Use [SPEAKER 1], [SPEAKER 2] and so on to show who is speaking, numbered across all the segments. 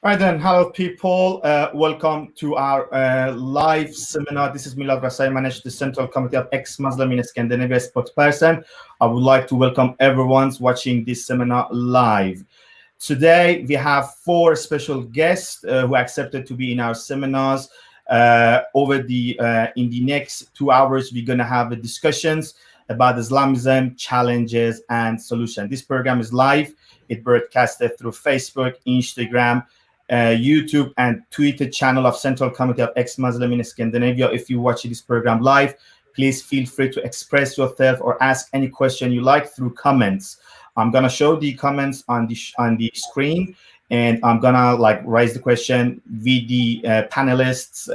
[SPEAKER 1] All right then, hello people. Welcome to our live seminar. This is Milad Resaeimanesh, the Central Committee of Ex-Muslime in Scandinavia spokesperson. I would like to welcome everyone watching this seminar live. Today we have 4 special guests who accepted to be in our seminars. In the next 2 hours, we're going to have discussions about Islamism, challenges, and solutions. This program is live. It broadcasted through Facebook, Instagram, YouTube and Twitter channel of Central Committee of Ex-Muslime in Scandinavia. If you watch this program live, please feel free to express yourself or ask any question you like through comments. I'm gonna show the comments on the screen, and I'm gonna raise the question with the panelists,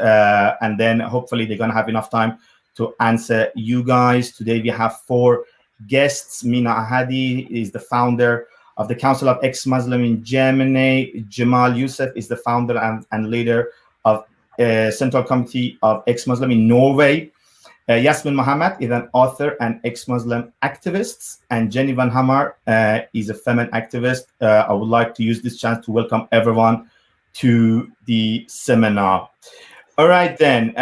[SPEAKER 1] and then hopefully they're gonna have enough time to answer you guys. Today we have 4 guests. Mina Ahadi is the founder of the Council of Ex-Muslime in Germany. Jamal Yusel is the founder and leader of Central Committee of Ex-Muslime in Norway. Yasmine Mohammed is an author and ex-Muslim activist, and Wenhammar is a feminine activist. I would like to use this chance to welcome everyone to the seminar. All right then.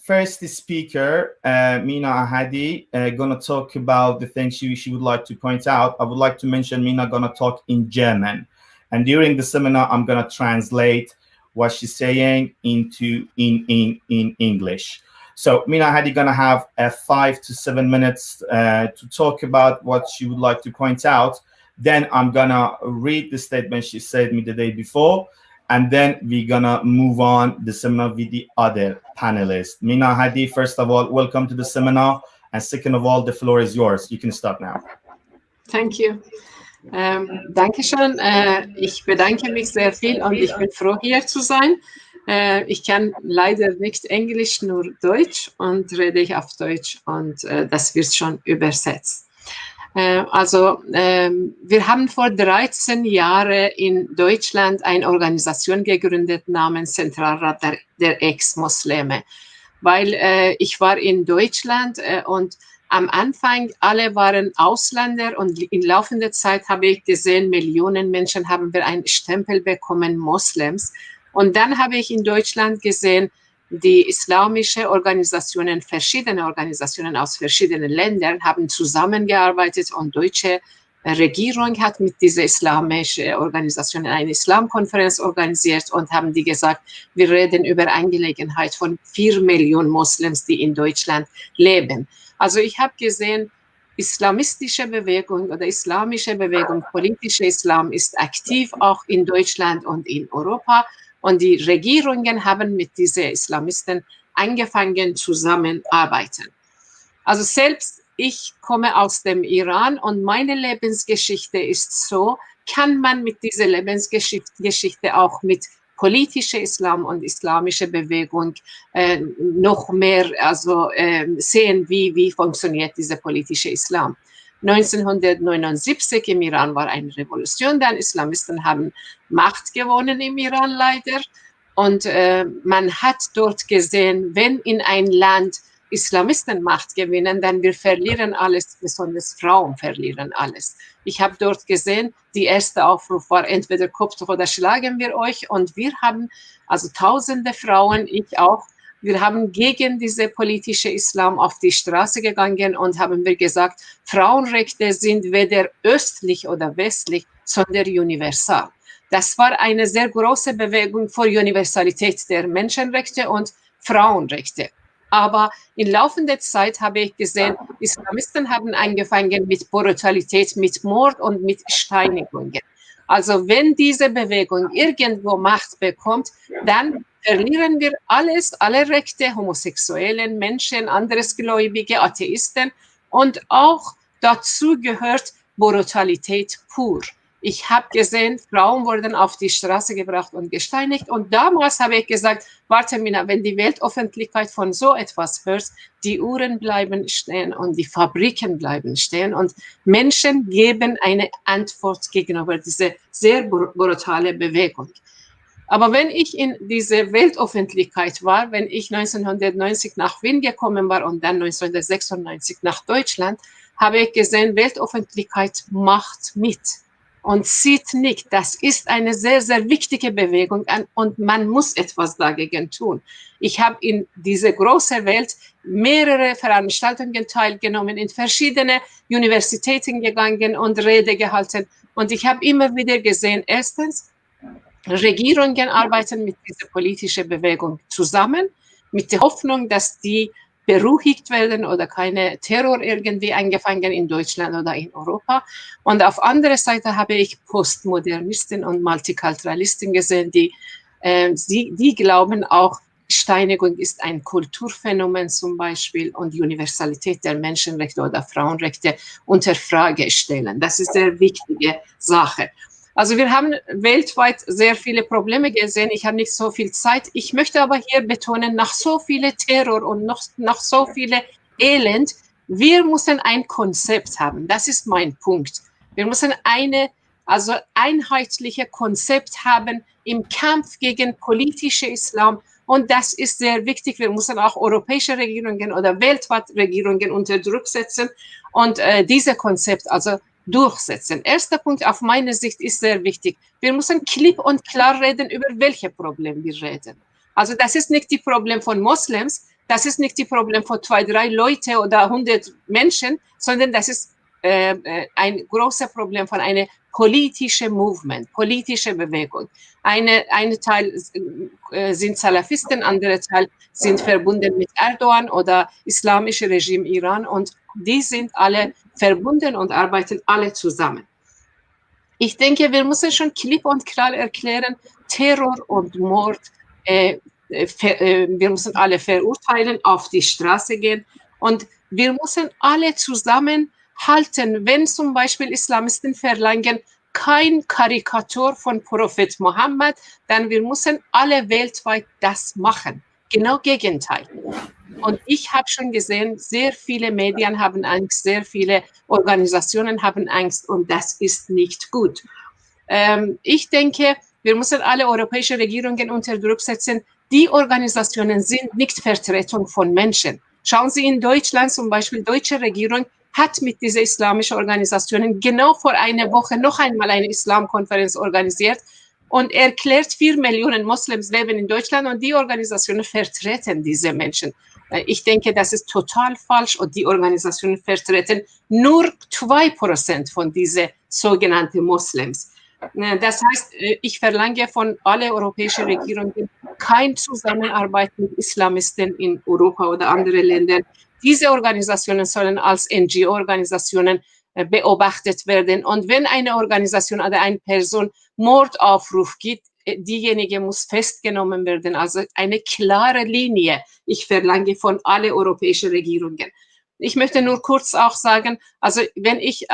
[SPEAKER 1] First speaker, Mina Ahadi, gonna talk about the things she would like to point out. I would like to mention Mina gonna talk in German, and during the seminar, I'm gonna translate what she's saying into in English. So Mina Ahadi gonna have 5 to 7 minutes to talk about what she would like to point out. Then I'm gonna read the statement she said me the day before, and then we're gonna move on the seminar with the other panelists. Mina Ahadi, first of all, welcome to the seminar, and second of all, the floor is yours. You can start now.
[SPEAKER 2] Thank you. Dankeschön. Ich bedanke mich sehr viel und ich bin froh, hier zu sein. Ich kann leider nicht Englisch, nur Deutsch, und rede ich auf Deutsch, und das wird schon übersetzt. Wir haben vor 13 Jahren in Deutschland eine Organisation gegründet namens Zentralrat der Ex-Muslime, weil ich war in Deutschland und am Anfang alle waren Ausländer, und in laufender Zeit habe ich gesehen, Millionen Menschen haben wir einen Stempel bekommen, Moslems. Und dann habe ich in Deutschland gesehen, die islamische Organisationen, verschiedene Organisationen aus verschiedenen Ländern haben zusammengearbeitet, und die deutsche Regierung hat mit dieser islamischen Organisation eine Islamkonferenz organisiert und haben die gesagt, wir reden über Angelegenheit von 4 Millionen Moslems, die in Deutschland leben. Also ich habe gesehen, islamistische Bewegung oder islamische Bewegung, politischer Islam ist aktiv auch in Deutschland und in Europa. Und die Regierungen haben mit diesen Islamisten angefangen zusammenzuarbeiten. Also selbst ich komme aus dem Iran, und meine Lebensgeschichte ist so, kann man mit dieser Lebensgeschichte auch mit politischer Islam und islamischer Bewegung noch mehr sehen, wie funktioniert dieser politische Islam. 1979 im Iran war eine Revolution, dann Islamisten haben Macht gewonnen im Iran leider, und man hat dort gesehen, wenn in ein Land Islamisten Macht gewinnen, dann wir verlieren alles, besonders Frauen verlieren alles. Ich habe dort gesehen, die erste Aufruf war entweder Kopftuch oder schlagen wir euch, und wir haben also tausende Frauen, ich auch, wir haben gegen diese politische Islam auf die Straße gegangen und haben wir gesagt, Frauenrechte sind weder östlich oder westlich, sondern universal. Das war eine sehr große Bewegung für Universalität der Menschenrechte und Frauenrechte. Aber in laufender Zeit habe ich gesehen, Islamisten haben angefangen mit Brutalität, mit Mord und mit Steinigungen. Also wenn diese Bewegung irgendwo Macht bekommt, dann verlieren wir alles, alle Rechte, Homosexuellen, Menschen, andersgläubige, Atheisten, und auch dazu gehört Brutalität pur. Ich habe gesehen, Frauen wurden auf die Straße gebracht und gesteinigt, und damals habe ich gesagt, warte Mina, wenn die Weltöffentlichkeit von so etwas hört, die Uhren bleiben stehen und die Fabriken bleiben stehen, und Menschen geben eine Antwort gegenüber dieser sehr brutale Bewegung. Aber wenn ich in diese Weltöffentlichkeit war, wenn ich 1990 nach Wien gekommen war und dann 1996 nach Deutschland, habe ich gesehen, Weltöffentlichkeit macht mit. und sieht nicht, das ist eine sehr, sehr wichtige Bewegung und man muss etwas dagegen tun. Ich habe in dieser großen Welt mehrere Veranstaltungen teilgenommen, in verschiedene Universitäten gegangen und Rede gehalten. Und ich habe immer wieder gesehen, erstens, Regierungen arbeiten mit dieser politischen Bewegung zusammen, mit der Hoffnung, dass die beruhigt werden oder keine Terror irgendwie eingefangen in Deutschland oder in Europa. Und auf anderer Seite habe ich Postmodernisten und Multikulturalisten gesehen, die glauben auch, Steinigung ist ein Kulturphänomen zum Beispiel und die Universalität der Menschenrechte oder Frauenrechte unter Frage stellen. Das ist eine wichtige Sache. Also wir haben weltweit sehr viele Probleme gesehen. Ich habe nicht so viel Zeit. Ich möchte aber hier betonen, nach so viel Terror und nach so viel Elend, wir müssen ein Konzept haben. Das ist mein Punkt. Wir müssen einheitliche Konzept haben im Kampf gegen politische Islam. Und das ist sehr wichtig. Wir müssen auch europäische Regierungen oder weltweit Regierungen unter Druck setzen und dieses Konzept durchsetzen. Erster Punkt auf meine Sicht ist sehr wichtig. Wir müssen klipp und klar reden, über welche Probleme wir reden. Also das ist nicht das Problem von Moslems, das ist nicht das Problem von 2, 3 Leute oder 100 Menschen, sondern das ist ein großes Problem von einem politischen Movement, politische Bewegung. Eine Teil sind Salafisten, andere Teil sind verbunden mit Erdogan oder islamische Regime Iran und die sind alle verbunden und arbeiten alle zusammen. Ich denke, wir müssen schon klipp und klar erklären, Terror und Mord, wir müssen alle verurteilen, auf die Straße gehen und wir müssen alle zusammenhalten, wenn zum Beispiel Islamisten verlangen, kein Karikatur von Prophet Mohammed, dann wir müssen alle weltweit das machen. Genau Gegenteil. Und ich habe schon gesehen, sehr viele Medien haben Angst, sehr viele Organisationen haben Angst und das ist nicht gut. Ich denke, wir müssen alle europäischen Regierungen unter Druck setzen. Die Organisationen sind nicht Vertretung von Menschen. Schauen Sie in Deutschland zum Beispiel, die deutsche Regierung hat mit diesen islamischen Organisationen genau vor einer Woche noch einmal eine Islamkonferenz organisiert und erklärt, 4 Millionen Moslems leben in Deutschland und die Organisationen vertreten diese Menschen. Ich denke, das ist total falsch und die Organisationen vertreten nur 2% von diesen sogenannten Moslems. Das heißt, ich verlange von allen europäischen Regierungen keine Zusammenarbeit mit Islamisten in Europa oder anderen Ländern. Diese Organisationen sollen als NGO-Organisationen beobachtet werden. Und wenn eine Organisation oder eine Person Mordaufruf gibt, diejenige muss festgenommen werden. Also eine klare Linie. Ich verlange von allen europäischen Regierungen. Ich möchte nur kurz auch sagen, also wenn ich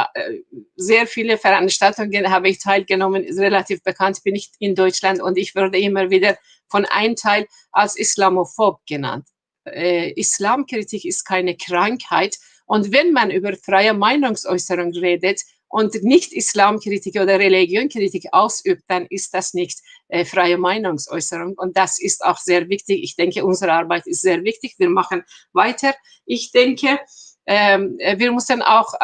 [SPEAKER 2] sehr viele Veranstaltungen habe ich teilgenommen, relativ bekannt bin ich in Deutschland und ich werde immer wieder von einem Teil als Islamophob genannt. Islamkritik ist keine Krankheit und wenn man über freie Meinungsäußerung redet und nicht Islamkritik oder Religionkritik ausübt, dann ist das nicht freie Meinungsäußerung und das ist auch sehr wichtig. Ich denke, unsere Arbeit ist sehr wichtig. Wir machen weiter. Ich denke, wir müssen auch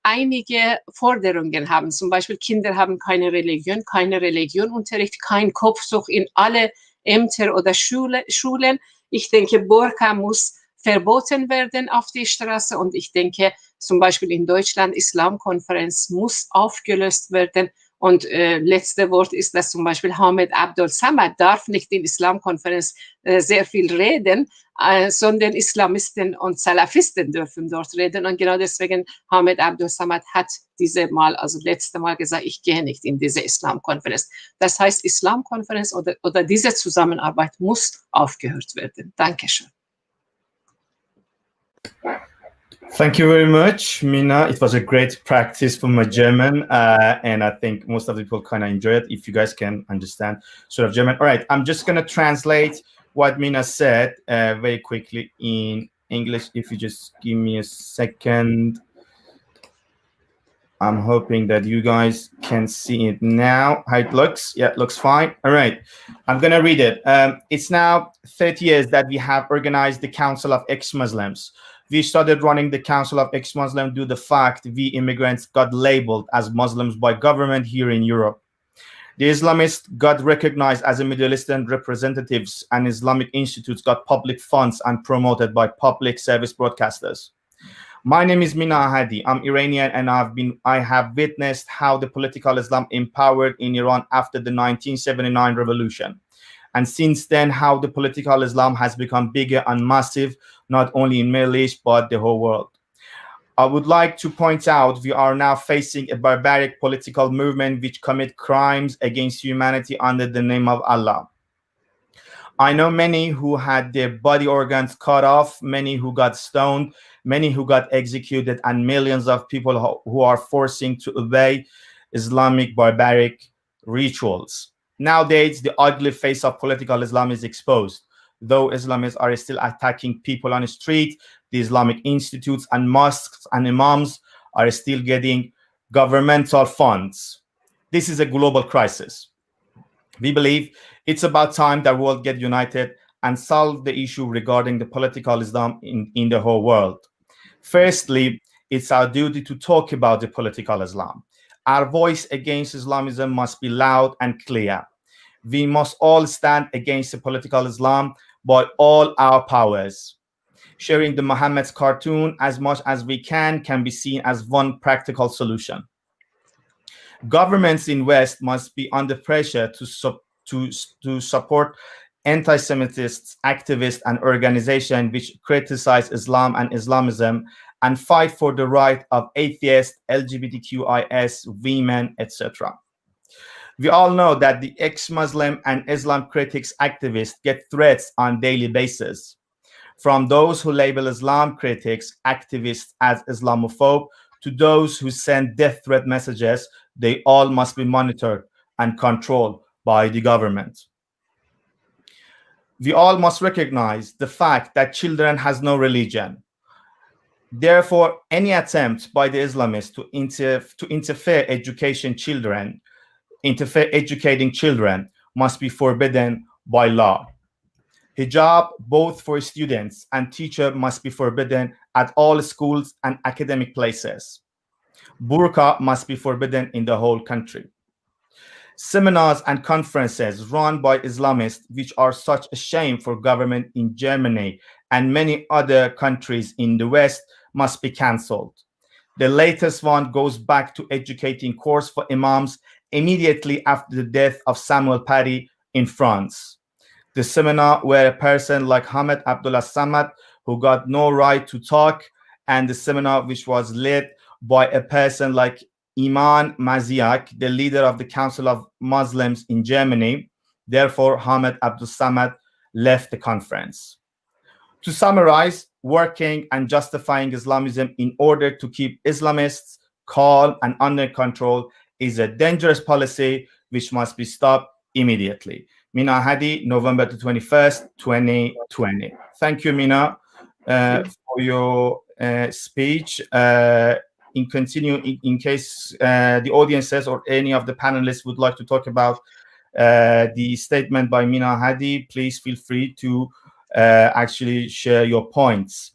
[SPEAKER 2] einige Forderungen haben. Zum Beispiel Kinder haben keine Religionunterricht, kein Kopftuch in alle Ämter oder Schulen. Ich denke, Burka muss verboten werden auf die Straße und ich denke, zum Beispiel in Deutschland, Islamkonferenz muss aufgelöst werden. Und letzte Wort ist, dass zum Beispiel Hamid Abdul Samad darf nicht in Islamkonferenz sehr viel reden, sondern Islamisten und Salafisten dürfen dort reden. Und genau deswegen Hamid Abdul Samad hat letzte Mal gesagt, ich gehe nicht in diese Islamkonferenz. Das heißt, Islamkonferenz oder diese Zusammenarbeit muss aufgehört werden. Dankeschön.
[SPEAKER 1] Thank you very much, Mina. It was a great practice for my German, and I think most of the people kind of enjoy it. If you guys can understand sort of German. All right, I'm just going to translate what Mina said very quickly in English. If you just give me a second. I'm hoping that you guys can see it now, how it looks. Yeah, it looks fine. All right, I'm going to read it. It's now 30 years that we have organized the Council of Ex-Muslims. We started running the Council of Ex-Muslim due to the fact we immigrants got labeled as Muslims by government here in Europe. The Islamists got recognized as a Middle Eastern representatives, and Islamic institutes got public funds and promoted by public service broadcasters. My name is Mina Ahadi. I'm Iranian, and I have witnessed how the political Islam empowered in Iran after the 1979 revolution. And since then, how the political Islam has become bigger and massive, not only in Middle East, but the whole world. I would like to point out we are now facing a barbaric political movement which commit crimes against humanity under the name of Allah. I know many who had their body organs cut off, many who got stoned, many who got executed, and millions of people who are forcing to obey Islamic barbaric rituals. Nowadays, the ugly face of political Islam is exposed. Though Islamists are still attacking people on the street, the Islamic institutes and mosques and imams are still getting governmental funds. This is a global crisis. We believe it's about time that the world get united and solve the issue regarding the political Islam in the whole world. Firstly, it's our duty to talk about the political Islam. Our voice against Islamism must be loud and clear. We must all stand against the political Islam by all our powers. Sharing the Muhammad's cartoon as much as we can be seen as one practical solution. Governments in West must be under pressure to support anti-Semitist activists and organizations which criticize Islam and Islamism and fight for the right of atheists, LGBTQIS, women, etc. We all know that the ex-Muslim and Islam critics activists get threats on a daily basis. From those who label Islam critics activists as Islamophobe to those who send death threat messages, they all must be monitored and controlled by the government. We all must recognize the fact that children has no religion. Therefore, any attempt by the Islamists to interfere educating children must be forbidden by law. Hijab, both for students and teachers, must be forbidden at all schools and academic places. Burqa must be forbidden in the whole country. Seminars and conferences run by Islamists, which are such a shame for government in Germany and many other countries in the West, must be cancelled. The latest one goes back to educating course for imams immediately after the death of Samuel Paty in France. The seminar where a person like Hamid Abdullah Samad, who got no right to talk, and the seminar which was led by a person like Iman Maziak, the leader of the Council of Muslims in Germany. Therefore, Hamid Abdul Samad left the conference. To summarize, working and justifying Islamism in order to keep Islamists calm and under control is a dangerous policy which must be stopped immediately. Mina Ahadi, November the 21st, 2020. Thank you, Mina, for your speech. In case the audiences or any of the panelists would like to talk about the statement by Mina Ahadi, please feel free to actually share your points.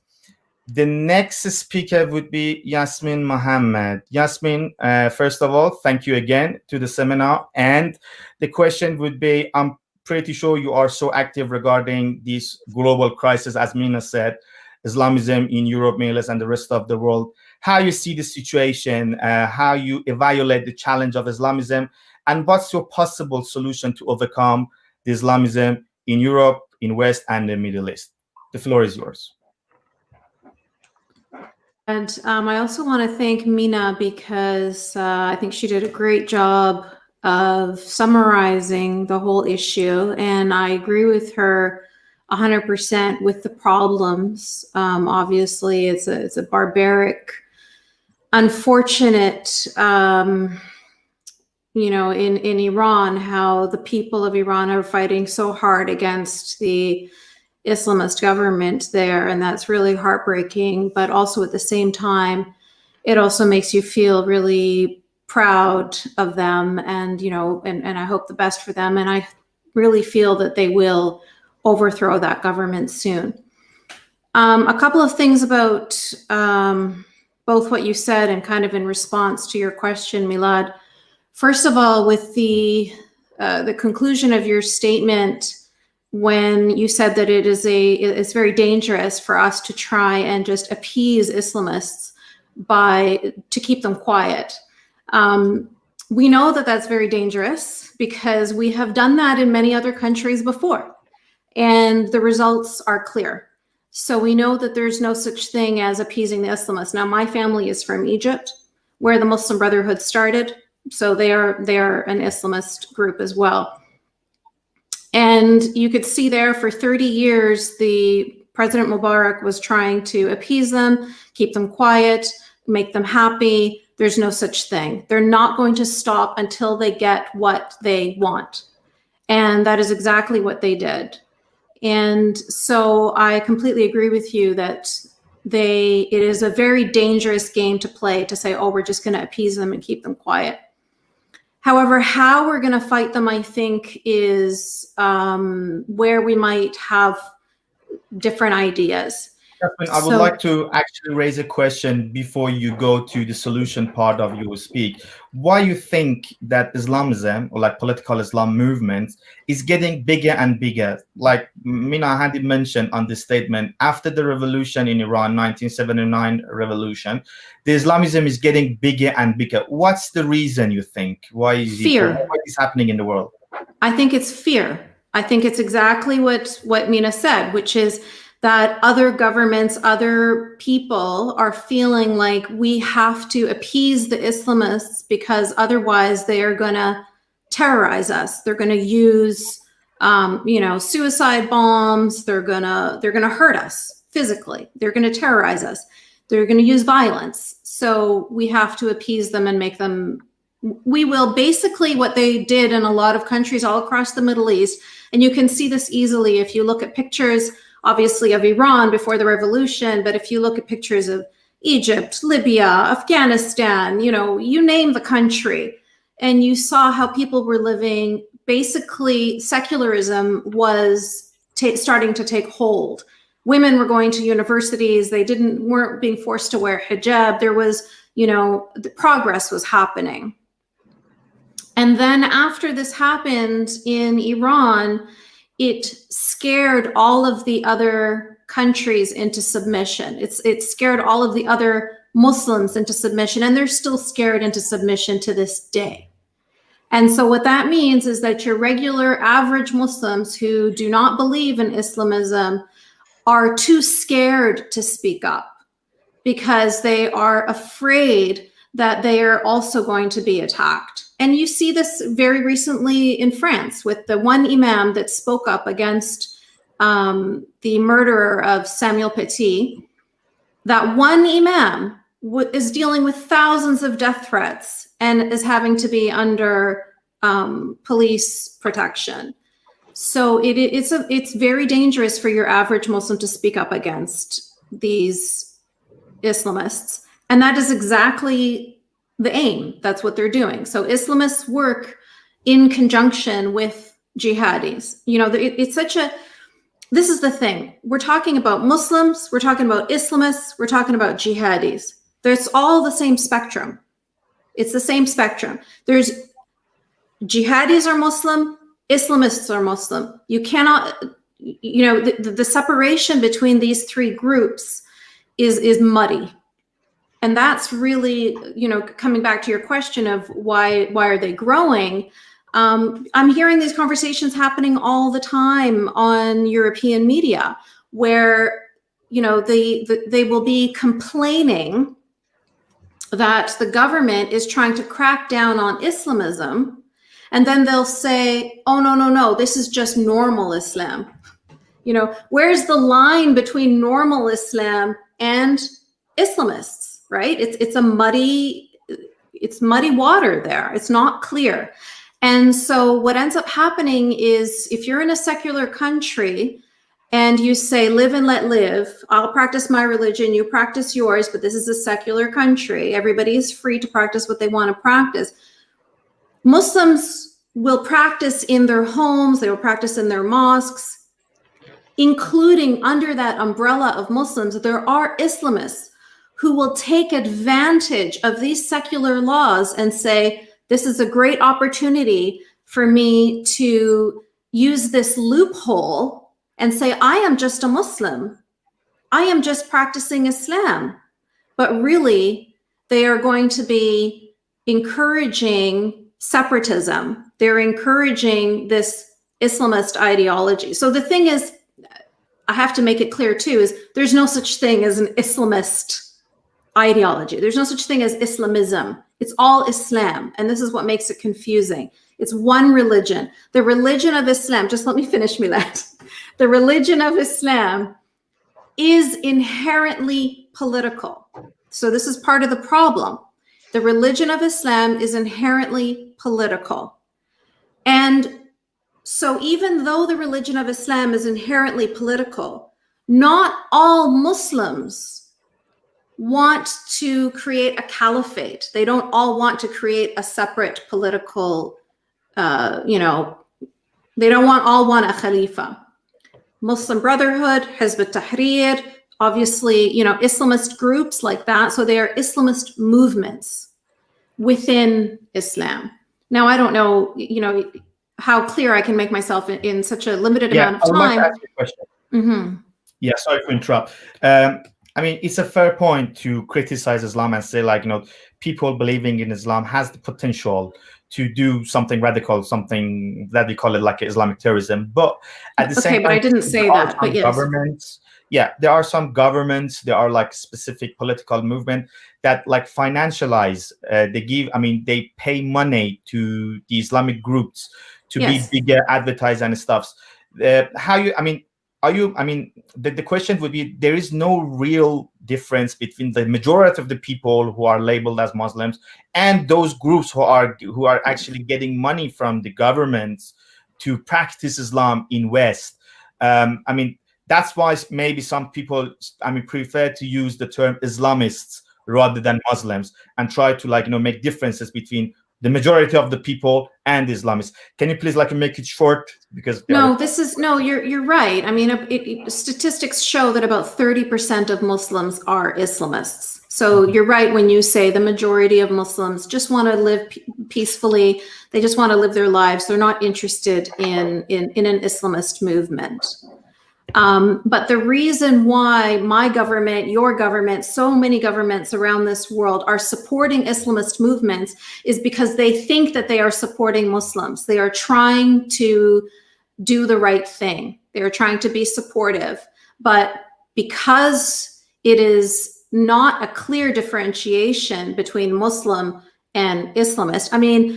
[SPEAKER 1] The next speaker would be Yasmine Mohammed. Yasmine, first of all, thank you again to the seminar. And the question would be, I'm pretty sure you are so active regarding this global crisis, as Mina said, Islamism in Europe, Middle East, and the rest of the world. How you see the situation, how you evaluate the challenge of Islamism, and what's your possible solution to overcome the Islamism in Europe, in West, and the Middle East? The floor is yours.
[SPEAKER 3] And I also want to thank Mina because I think she did a great job of summarizing the whole issue. And I agree with her 100% with the problems. Obviously, it's a barbaric, unfortunate, you know, in Iran, how the people of Iran are fighting so hard against the Islamist government there, and that's really heartbreaking. But also at the same time, it also makes you feel really proud of them, and you know, and I hope the best for them. And I really feel that they will overthrow that government soon. A couple of things about both what you said and kind of in response to your question, Milad. First of all, with the conclusion of your statement, when you said that it's very dangerous for us to try and just appease Islamists to keep them quiet. We know that that's very dangerous because we have done that in many other countries before, and the results are clear. So we know that there's no such thing as appeasing the Islamists. Now, my family is from Egypt, where the Muslim Brotherhood started. So they are an Islamist group as well. And you could see there for 30 years, the President Mubarak was trying to appease them, keep them quiet, make them happy. There's no such thing. They're not going to stop until they get what they want. And that is exactly what they did. And so I completely agree with you that it is a very dangerous game to play to say, oh, we're just going to appease them and keep them quiet. However, how we're going to fight them, I think, is where we might have different ideas.
[SPEAKER 1] I would like to actually raise a question before you go to the solution part of your speak. Why you think that Islamism, or like political Islam movement, is getting bigger and bigger? Like Mina Ahadi mentioned on this statement, after the revolution in Iran, 1979 revolution, the Islamism is getting bigger and bigger. What's the reason, you think? Why is
[SPEAKER 3] fear?
[SPEAKER 1] What is happening in the world?
[SPEAKER 3] I think it's fear. I think it's exactly what Mina said, which is that other governments, other people are feeling like we have to appease the Islamists because otherwise they are going to terrorize us. They're going to use, suicide bombs. They're going to hurt us physically. They're going to terrorize us. They're going to use violence. So we have to appease them and make them. We will basically what they did in a lot of countries all across the Middle East, and you can see this easily if you look at pictures, obviously, of Iran before the revolution, but if you look at pictures of Egypt, Libya, Afghanistan, you name the country, and you saw how people were living, basically secularism was starting to take hold. Women were going to universities, they weren't being forced to wear hijab. There was, the progress was happening. And then after this happened in Iran, it scared all of the other countries into submission. It scared all of the other Muslims into submission, and they're still scared into submission to this day. And so what that means is that your regular average Muslims who do not believe in Islamism are too scared to speak up because they are afraid that they are also going to be attacked. And you see this very recently in France with the one imam that spoke up against the murderer of Samuel Paty. That one imam is dealing with thousands of death threats and is having to be under police protection. So it's very dangerous for your average Muslim to speak up against these Islamists. And that is exactly the aim. That's what they're doing. So Islamists work in conjunction with jihadis. This is the thing. We're talking about Muslims, we're talking about Islamists, we're talking about jihadis. There's all the same spectrum. It's the same spectrum. There's jihadis are Muslim, Islamists are Muslim. You cannot, the separation between these three groups is muddy. And that's really, coming back to your question of why are they growing? I'm hearing these conversations happening all the time on European media where, they will be complaining that the government is trying to crack down on Islamism. And then they'll say, oh, no, this is just normal Islam. Where's the line between normal Islam and Islamists? Right? It's muddy water there. It's not clear. And so what ends up happening is if you're in a secular country and you say, live and let live, I'll practice my religion, you practice yours, but this is a secular country. Everybody is free to practice what they want to practice. Muslims will practice in their homes, they will practice in their mosques. including under that umbrella of Muslims, there are Islamists who will take advantage of these secular laws and say, this is a great opportunity for me to use this loophole and say, I am just a Muslim. I am just practicing Islam. But really, they are going to be encouraging separatism. They're encouraging this Islamist ideology. So the thing is, I have to make it clear too, is there's no such thing as an Islamist ideology. There's no such thing as Islamism. It's all Islam. And this is what makes it confusing. It's one religion. The religion of Islam, just let me finish, Milad. The religion of Islam is inherently political. So this is part of the problem. The religion of Islam is inherently political. And so even though the religion of Islam is inherently political, not all Muslims want to create a caliphate. They don't all want to create a separate political, they don't all want a khalifa. Muslim Brotherhood, Hizb ut-Tahrir, obviously, Islamist groups like that. So they are Islamist movements within Islam. Now, I don't know, how clear I can make myself in such a limited amount of time.
[SPEAKER 1] I would like to ask you a question.
[SPEAKER 3] Mm-hmm.
[SPEAKER 1] Yeah, sorry to interrupt. It's a fair point to criticize Islam and say, people believing in Islam has the potential to do something radical, something that we call it like Islamic terrorism. But at the same time,
[SPEAKER 3] I didn't say that, but yes.
[SPEAKER 1] Governments, there are some governments, there are like specific political movement that like financialize, they pay money to the Islamic groups to be bigger, advertise and stuff. The question would be, there is no real difference between the majority of the people who are labeled as Muslims and those groups who are actually getting money from the governments to practice Islam in West. That's why maybe some people prefer to use the term Islamists rather than Muslims and try to make differences between the majority of the people and Islamists. Can you please make it short? Because
[SPEAKER 3] you're right. Statistics show that about 30% of Muslims are Islamists. So you're right when you say the majority of Muslims just want to live peacefully. They just want to live their lives. They're not interested in an Islamist movement. But the reason why my government, your government, so many governments around this world are supporting Islamist movements is because they think that they are supporting Muslims. They are trying to do the right thing. They are trying to be supportive. But because it is not a clear differentiation between Muslim and Islamist,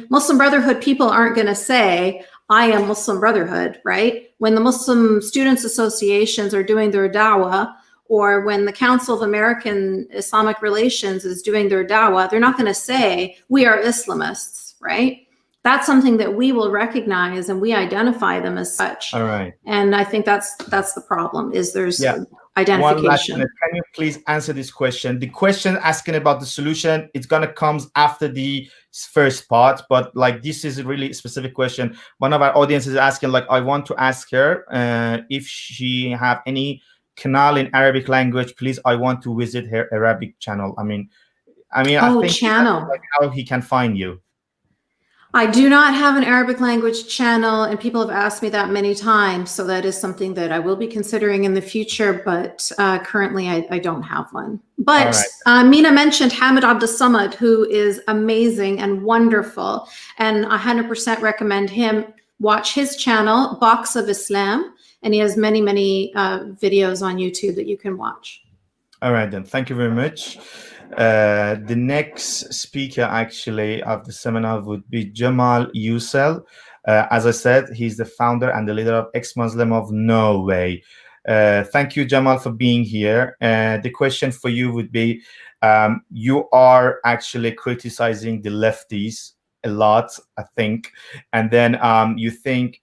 [SPEAKER 3] Muslim Brotherhood people aren't going to say, I am Muslim Brotherhood, right? When the Muslim Students Associations are doing their dawah, or when the Council of American Islamic Relations is doing their dawah, they're not going to say, we are Islamists, right? That's something that we will recognize and we identify them as such.
[SPEAKER 1] All right.
[SPEAKER 3] And I think that's the problem, is there's identification.
[SPEAKER 1] Can you please answer this question? The question asking about the solution, it's going to come after the first part, but this is a really specific question. One of our audience is asking, I want to ask her if she have any canal in Arabic language, please. I want to visit her Arabic channel. I think
[SPEAKER 3] channel.
[SPEAKER 1] How he can find you.
[SPEAKER 3] I do not have an Arabic language channel, and people have asked me that many times. So that is something that I will be considering in the future, but currently I don't have one. But Mina mentioned Hamid Abdus-Samad, who is amazing and wonderful, and I 100% recommend him. Watch his channel, Box of Islam, and he has many, many videos on YouTube that you can watch.
[SPEAKER 1] All right, then. Thank you very much. The next speaker actually of the seminar would be Jamal Yusel. As I said, he's the founder and the leader of Ex-Muslime of Norway. Thank you, Jamal, for being here. The question for you would be, you are actually criticizing the lefties a lot, I think, and then you think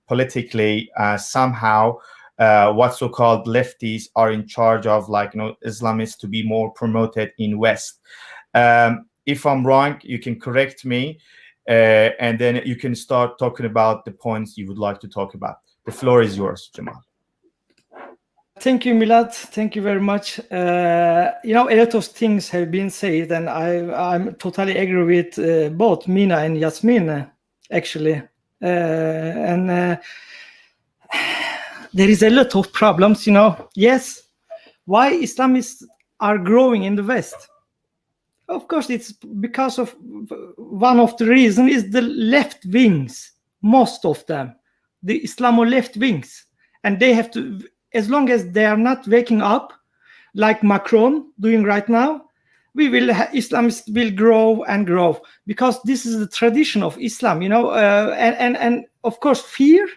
[SPEAKER 1] politically somehow what so-called lefties are in charge of, Islamists to be more promoted in West. If I'm wrong, you can correct me, and then you can start talking about the points you would like to talk about. The floor is yours, Jamal.
[SPEAKER 4] Thank you, Milad. Thank you very much. A lot of things have been said, and I'm totally agree with both Mina and Yasmine, actually. There is a lot of problems, Yes, why Islamists are growing in the West? Of course, it's because of one of the reasons is the left wings, most of them, the Islamo left wings. And they have to, as long as they are not waking up, like Macron doing right now, Islamists will grow and grow, because this is the tradition of Islam, and of course, fear.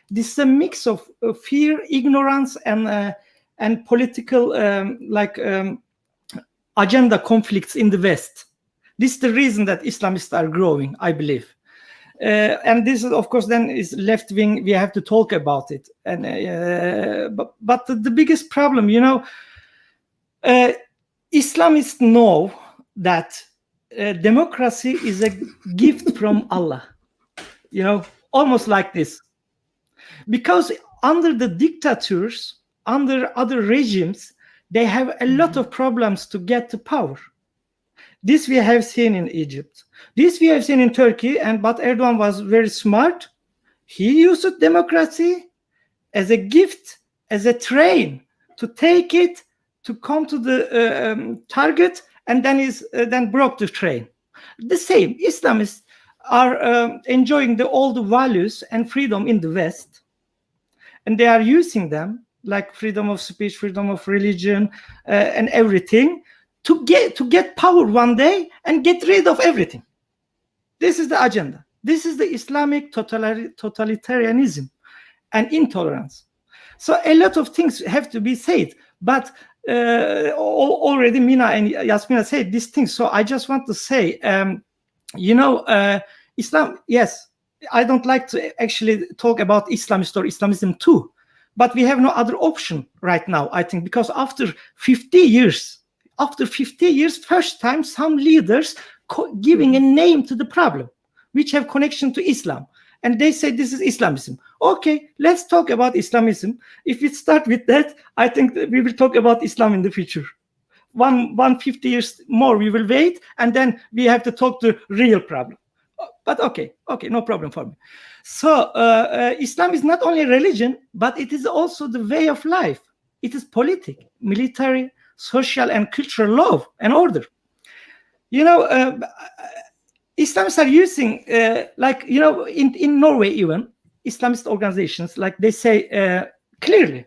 [SPEAKER 4] This is a mix of fear, ignorance, and political agenda conflicts in the West. This is the reason that Islamists are growing, I believe. And this, of course, then is left wing. We have to talk about it. And but the biggest problem, Islamists know that democracy is a gift from Allah. Almost like this, because under the dictators, under other regimes, they have a lot of problems to get to power. This we have seen in Egypt. This we have seen in Turkey, but Erdogan was very smart. He used democracy as a gift, as a train to take it, to come to the target, and then broke the train. The same, Islamists are enjoying all the values and freedom in the West, and they are using them, like freedom of speech, freedom of religion, and everything, to get power one day and get rid of everything. This is the agenda. This is the Islamic totalitarianism and intolerance. So a lot of things have to be said, but already Mina and Yasmina said these things. So I just want to say, Islam, yes, I don't like to actually talk about Islamist or Islamism too, but we have no other option right now, I think, because after 50 years, first time some leaders giving a name to the problem, which have connection to Islam. And they say this is Islamism. Okay, let's talk about Islamism. If we start with that, I think that we will talk about Islam in the future. 150 years more, we will wait, and then we have to talk the real problem. But okay, no problem for me. So Islam is not only religion, but it is also the way of life. It is politics, military, social, and cultural law and order. Islamists are using, in Norway even, Islamist organizations, like they say clearly,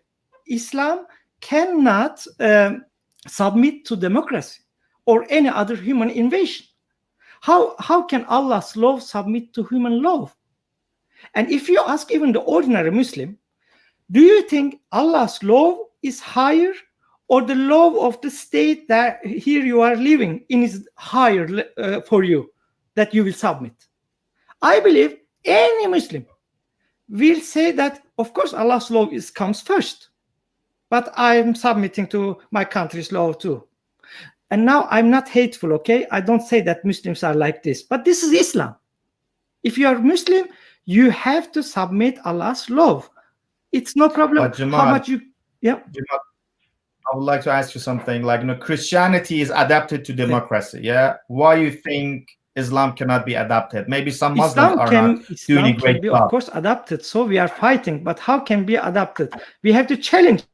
[SPEAKER 4] Islam cannot submit to democracy or any other human invasion. How can Allah's law submit to human law? And if you ask even the ordinary Muslim, do you think Allah's law is higher, or the law of the state that here you are living in is higher for you, that you will submit? I believe any Muslim will say that, of course, Allah's law comes first, but I'm submitting to my country's law too. And now I'm not hateful, okay? I don't say that Muslims are like this, but this is Islam. If you are Muslim, you have to submit Allah's law. It's no problem.
[SPEAKER 1] But Jamal,
[SPEAKER 4] how much you, yeah.
[SPEAKER 1] Jamal, I would like to ask you something. Like, Christianity is adapted to democracy. Yeah. Why you think Islam cannot be adapted? Maybe some Muslims are not doing a great job.
[SPEAKER 4] Of course, adapted. So we are fighting, but how can be adapted? We have to challenge.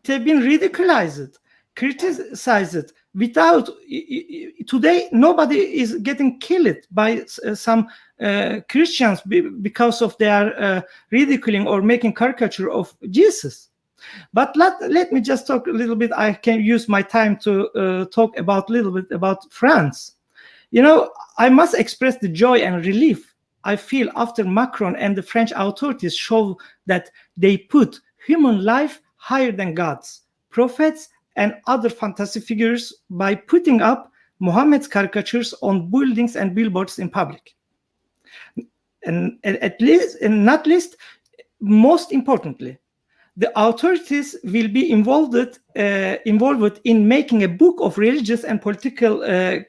[SPEAKER 4] They have been ridiculized, criticized. Without today, nobody is getting killed by some Christians because of their ridiculing or making caricature of Jesus. But let me just talk a little bit. I can use my time to talk about a little bit about France. I must express the joy and relief I feel after Macron and the French authorities show that they put human life higher than God's, prophets, and other fantasy figures by putting up Muhammad's caricatures on buildings and billboards in public. And at least, and not least, most importantly, the authorities will be involved in making a book of religious and political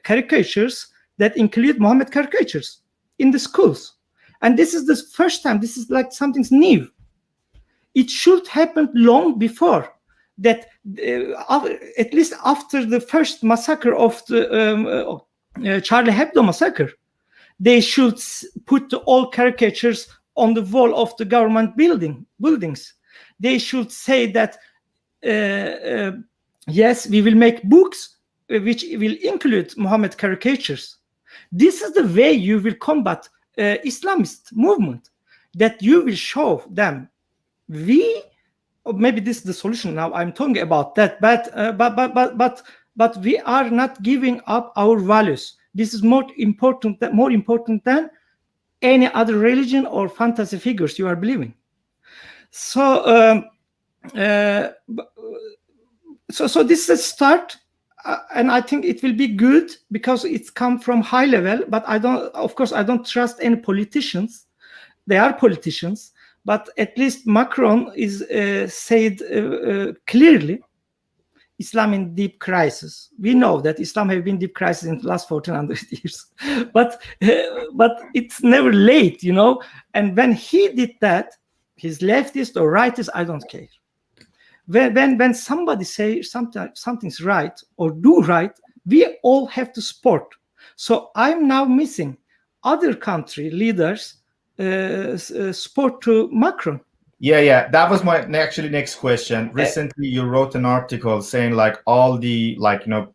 [SPEAKER 4] caricatures that include Muhammad caricatures in the schools. And this is the first time. This is like something's new. It should happen long before that, at least after the first massacre of the Charlie Hebdo massacre. They should put all caricatures on the wall of the government buildings. They should say that, yes, we will make books which will include Muhammad caricatures. This is the way you will combat Islamist movement, that you will show them, maybe this is the solution now, I'm talking about that, but we are not giving up our values. This is more important than any other religion or fantasy figures you are believing. So so this is a start, and I think it will be good because it's come from high level. But I don't trust any politicians. They are politicians, but at least Macron is said clearly, Islam in deep crisis. We know that Islam have been deep crisis in the last 1400 years, but it's never late, you know. And when he did that, he's leftist or rightist, I don't care. When somebody say something's right or do right, we all have to support. So I'm now missing other country leaders support to Macron.
[SPEAKER 1] Yeah, that was my next question. Recently you wrote an article saying like all the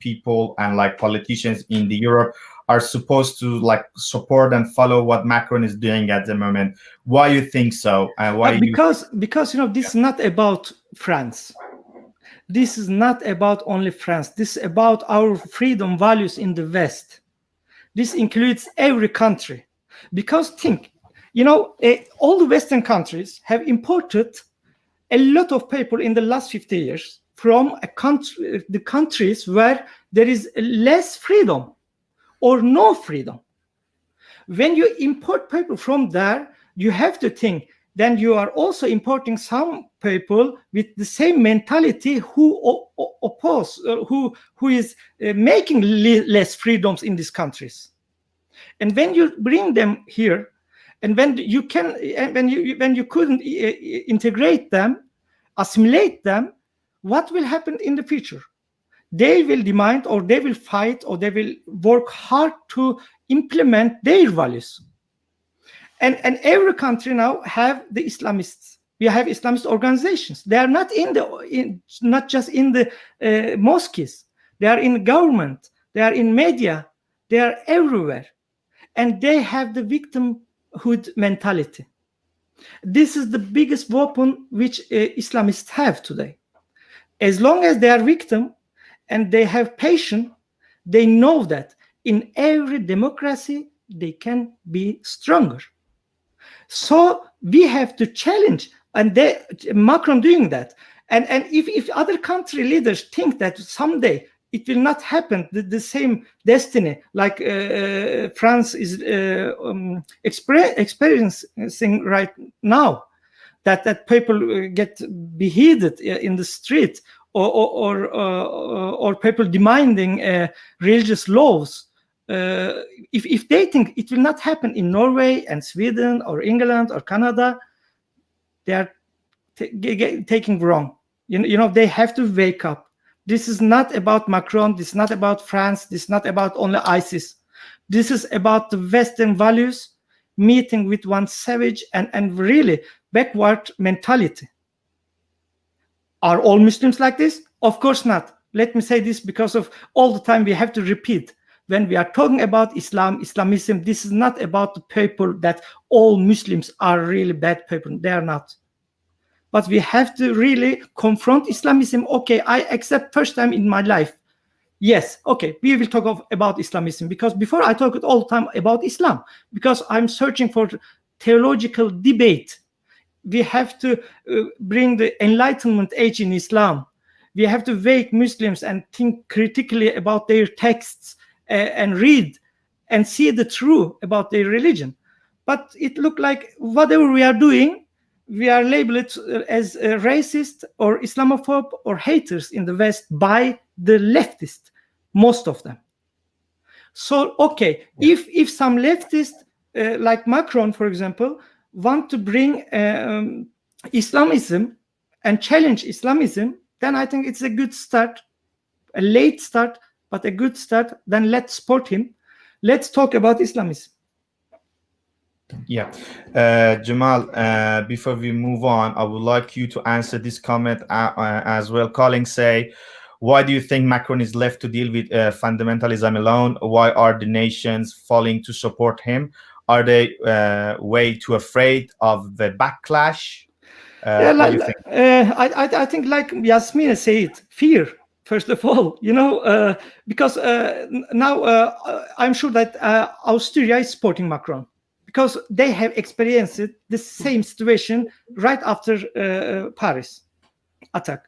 [SPEAKER 1] people and like politicians in the Europe are supposed to like support and follow what Macron is doing at the moment. Why you think so? And why
[SPEAKER 4] because this is not about France. This is not about only France. This is about our freedom values in the West. This includes every country. Because think, all the Western countries have imported a lot of people in the last 50 years from the countries where there is less freedom or no freedom. When you import people from there, you have to think, then you are also importing some people with the same mentality who oppose, who is making less freedoms in these countries. And when you bring them here, and when you couldn't integrate them, assimilate them, what will happen in the future? They will demand, or they will fight, or they will work hard to implement their values. And every country now have the Islamists. We have Islamist organizations. They are not not just in the mosques. They are in government. They are in media. They are everywhere, and they have the victimhood mentality. This is the biggest weapon which Islamists have today. As long as they are victim and they have patience, they know that in every democracy they can be stronger. So we have to challenge, and Macron doing that. And if other country leaders think that someday it will not happen, the same destiny like France is experiencing right now, that people get beheaded in the street, or people demanding religious laws. If they think it will not happen in Norway and Sweden or England or Canada, they are taking wrong. They have to wake up. This is not about Macron. This is not about France. This is not about only ISIS. This is about the Western values meeting with one savage and really backward mentality. Are all Muslims like this? Of course not. Let me say this because of all the time we have to repeat. When we are talking about Islamism, this is not about the people that all Muslims are really bad people. They are not. But we have to really confront Islamism. Okay, I accept first time in my life. Yes, okay, we will talk about Islamism, because before I talk all the time about Islam, because I'm searching for theological debate. We have to bring the Enlightenment age in Islam. We have to wake Muslims and think critically about their texts and read and see the truth about their religion. But it looked like whatever we are doing, we are labeled as racist or Islamophobe or haters in the West by the leftists, most of them. So, okay, if some leftists like Macron, for example, want to bring Islamism and challenge Islamism, then I think it's a good start, a late start, but a good start. Then let's support him. Let's talk about Islamism.
[SPEAKER 1] Yeah. Jamal, before we move on, I would like you to answer this comment as well. Calling say, why do you think Macron is left to deal with fundamentalism alone? Why are the nations falling to support him? Are they way too afraid of the backlash? What do you think?
[SPEAKER 4] I think, like Yasmine said, fear. First of all, because now I'm sure that Austria is supporting Macron, because they have experienced the same situation right after Paris attack.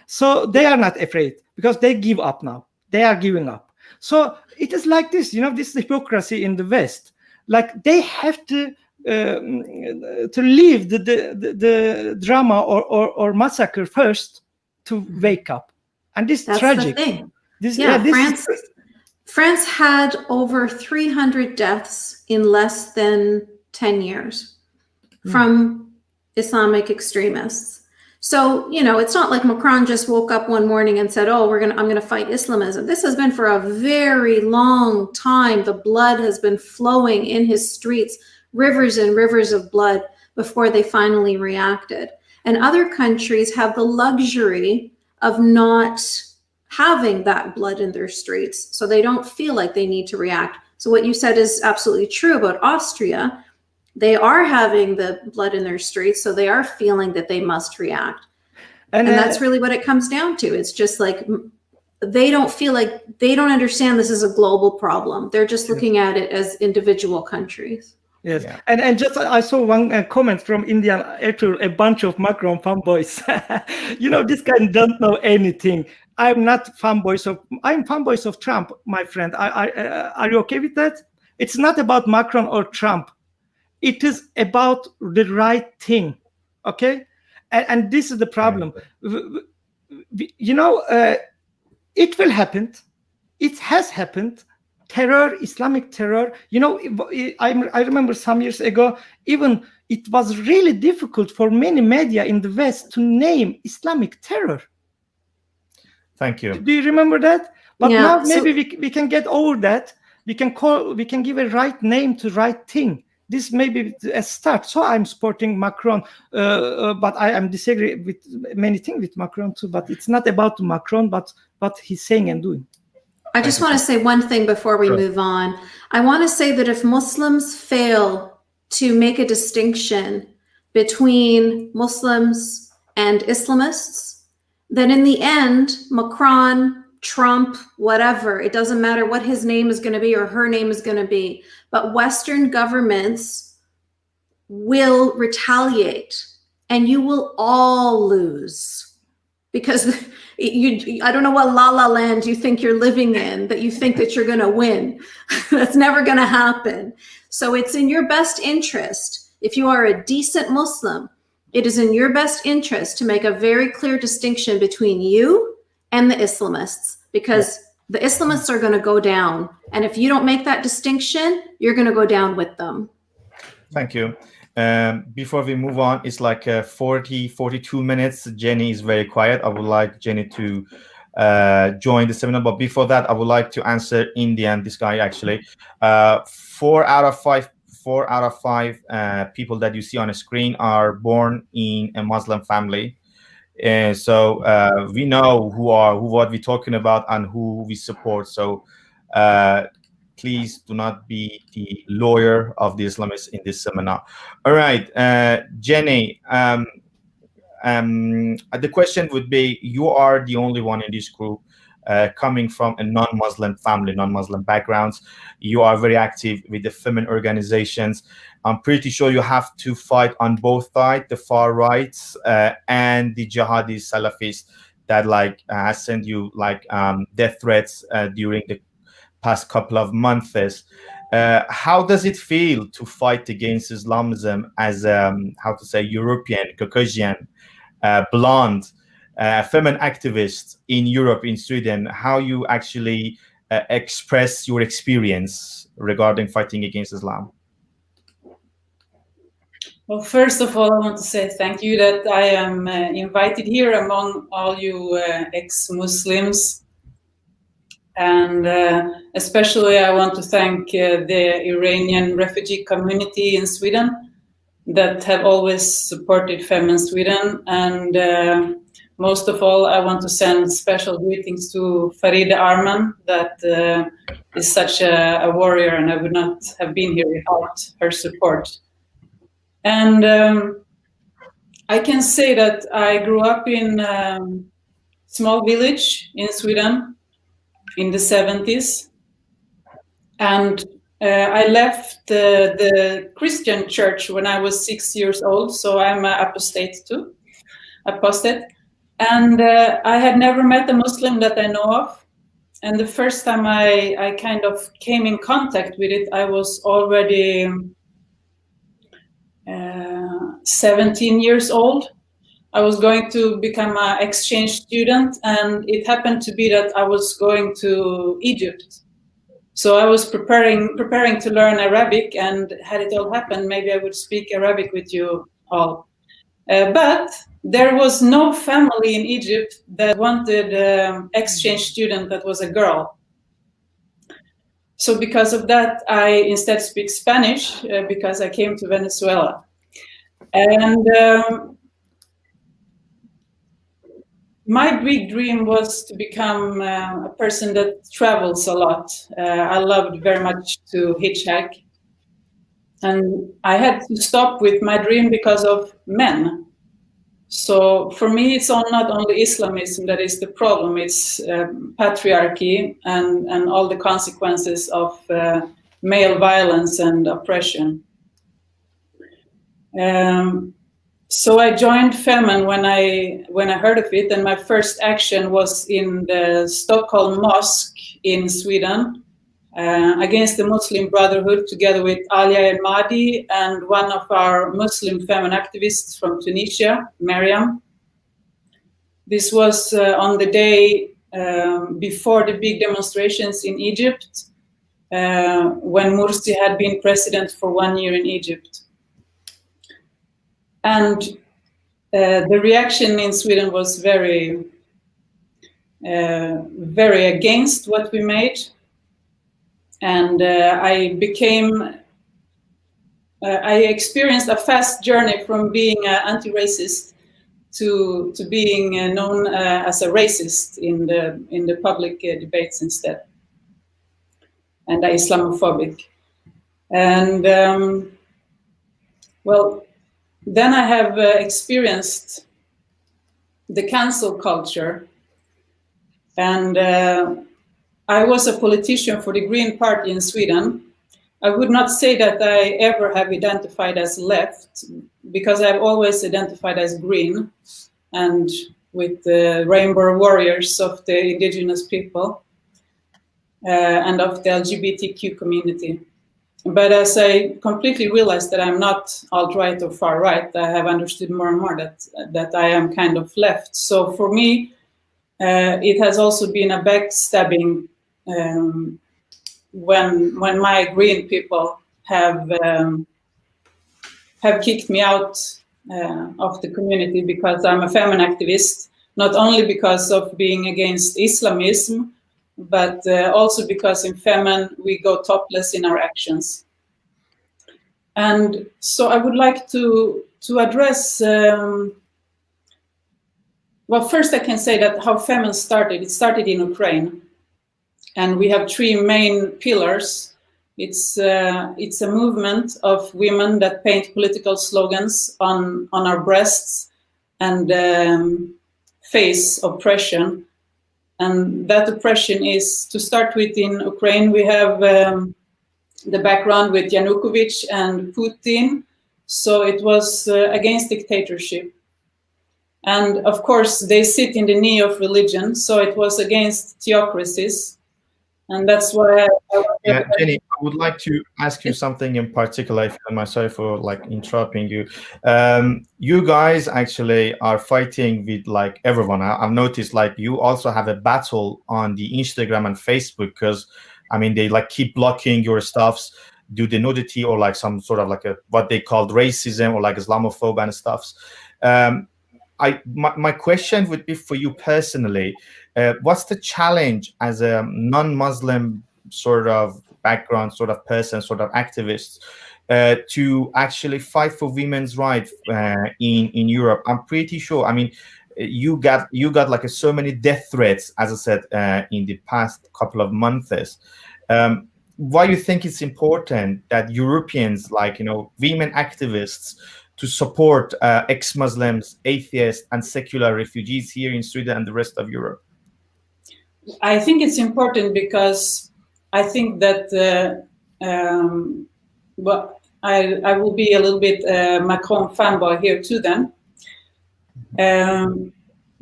[SPEAKER 4] So they are not afraid, because they give up now. They are giving up. So it is like this, this hypocrisy in the West. Like they have to leave the drama or massacre first to wake up. And this is tragic.
[SPEAKER 3] The thing.
[SPEAKER 4] This,
[SPEAKER 3] France had over 300 deaths in less than 10 years from Islamic extremists. So, it's not like Macron just woke up one morning and said, "Oh, I'm going to fight Islamism." This has been for a very long time. The blood has been flowing in his streets, rivers and rivers of blood, before they finally reacted. And other countries have the luxury of not having that blood in their streets, so they don't feel like they need to react. So what you said is absolutely true about Austria. They are having the blood in their streets, so they are feeling that they must react. And that's really what it comes down to. It's just like they don't feel like, they don't understand this is a global problem. They're just looking at it as individual countries.
[SPEAKER 4] Yes, yeah. And just I saw one comment from Indian actor, a bunch of Macron fanboys. This guy don't know anything. I'm not fanboys of Trump, my friend. Are you okay with that? It's not about Macron or Trump. It is about the right thing, okay? And this is the problem. It will happen. It has happened. Terror, Islamic terror. I remember some years ago, even it was really difficult for many media in the West to name Islamic terror.
[SPEAKER 1] Thank you.
[SPEAKER 4] Do you remember that? But now maybe we can get over that. We can give a right name to right thing. This may be a start. So I'm supporting Macron, but I am disagree with many things with Macron too. But it's not about Macron, but what he's saying and doing.
[SPEAKER 3] I just want to say one thing before we move on. I want to say that if Muslims fail to make a distinction between Muslims and Islamists, then in the end, Macron, Trump, whatever, it doesn't matter what his name is going to be or her name is going to be, but Western governments will retaliate and you will all lose, because I don't know what la la land you think you're living in, that you think that you're going to win. That's never going to happen. So it's in your best interest. If you are a decent Muslim, it is in your best interest to make a very clear distinction between you and the Islamists, because the Islamists are going to go down. And if you don't make that distinction, you're going to go down with them.
[SPEAKER 1] Thank you. Before we move on, it's like 42 minutes. Jenny is very quiet. I would like Jenny to join the seminar. But before that, I would like to answer Indian, this guy actually. 4 out of 5 people that you see on the screen are born in a Muslim family. So we know what we're talking about and who we support. So please do not be the lawyer of the Islamists in this seminar. All right, Jenny, the question would be, you are the only one in this group coming from a non-Muslim family, non-Muslim backgrounds. You are very active with the feminine organizations. I'm pretty sure you have to fight on both sides, the far rights and the jihadi Salafists that has sent you death threats during the past couple of months. How does it feel to fight against Islamism as European, Caucasian, blonde, feminine activist in Europe, in Sweden? How you actually express your experience regarding fighting against Islam?
[SPEAKER 5] Well, first of all, I want to say thank you that I am invited here among all you ex-Muslims. And especially I want to thank the Iranian refugee community in Sweden that have always supported FEM in Sweden. And most of all, I want to send special greetings to Farida Arman, that is such a warrior, and I would not have been here without her support. And I can say that I grew up in a small village in Sweden in the 70s. And I left the Christian church when I was 6 years old, so I'm an apostate too. And I had never met a Muslim that I know of. And the first time I kind of came in contact with it, I was already 17 years old. I was going to become an exchange student, and it happened to be that I was going to Egypt. So I was preparing to learn Arabic, and had it all happened, maybe I would speak Arabic with you all. But there was no family in Egypt that wanted an exchange student that was a girl. So because of that, I instead speak Spanish because I came to Venezuela. And my big dream was to become a person that travels a lot. I loved very much to hitchhike. And I had to stop with my dream because of men. So for me, it's not only Islamism that is the problem, it's patriarchy and all the consequences of male violence and oppression. So I joined FEMEN when I heard of it, and my first action was in the Stockholm Mosque in Sweden against the Muslim Brotherhood, together with Alia El Mahdi and one of our Muslim FEMEN activists from Tunisia, Mariam. This was on the day before the big demonstrations in Egypt, when Morsi had been president for 1 year in Egypt. And the reaction in Sweden was very against what we made. And I experienced a fast journey from being anti-racist to being known as a racist in the public debates instead, and Islamophobic. And well, then I have experienced the cancel culture, and I was a politician for the Green Party in Sweden. I would not say that I ever have identified as left, because I've always identified as green and with the rainbow warriors of the indigenous people and of the LGBTQ community. But as I completely realized that I'm not alt-right or far-right, I have understood more and more that I am kind of left. So for me, it has also been a backstabbing when my green people have kicked me out of the community because I'm a feminine activist, not only because of being against Islamism, but also because in FEMEN we go topless in our actions. And so I would like to address, well, first I can say that how FEMEN started. It started in Ukraine, and we have three main pillars. It's a movement of women that paint political slogans on our breasts and face oppression. And that oppression is, to start with, in Ukraine, we have the background with Yanukovych and Putin. So it was against dictatorship. And of course, they sit in the knee of religion. So it was against theocracies. And that's why
[SPEAKER 1] Jenny, I would like to ask you something in particular, if you don't mind. Sorry for interrupting you. You guys actually are fighting with everyone. I've noticed you also have a battle on the Instagram and Facebook, because I mean they keep blocking your stuffs. due to nudity or like some sort of like a what they called racism or like Islamophobia and stuff. My question would be for you personally, what's the challenge as a non-Muslim sort of background, sort of person, sort of activist, to actually fight for women's rights in Europe? I'm pretty sure. I mean, you got like so many death threats, as I said, in the past couple of months. Why do you think it's important that Europeans, like women activists, to support ex-Muslims, atheists, and secular refugees here in Sweden and the rest of Europe?
[SPEAKER 5] I think it's important because I think that well, I will be a little bit Macron fanboy here too then.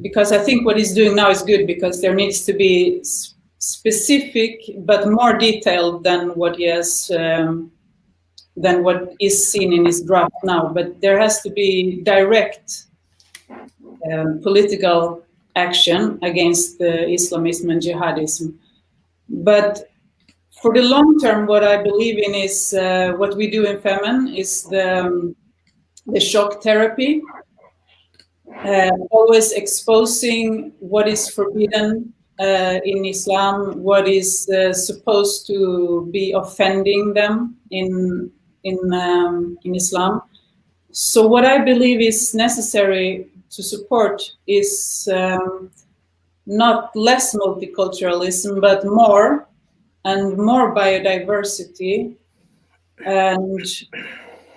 [SPEAKER 5] Because I think what he's doing now is good, because there needs to be specific but more detailed than what he has than what is seen in his draft now. But there has to be direct political action against Islamism and jihadism. But for the long term, what I believe in is what we do in Femen is the shock therapy, always exposing what is forbidden in Islam, what is supposed to be offending them in Islam. So what I believe is necessary to support is not less multiculturalism, but more and more biodiversity, and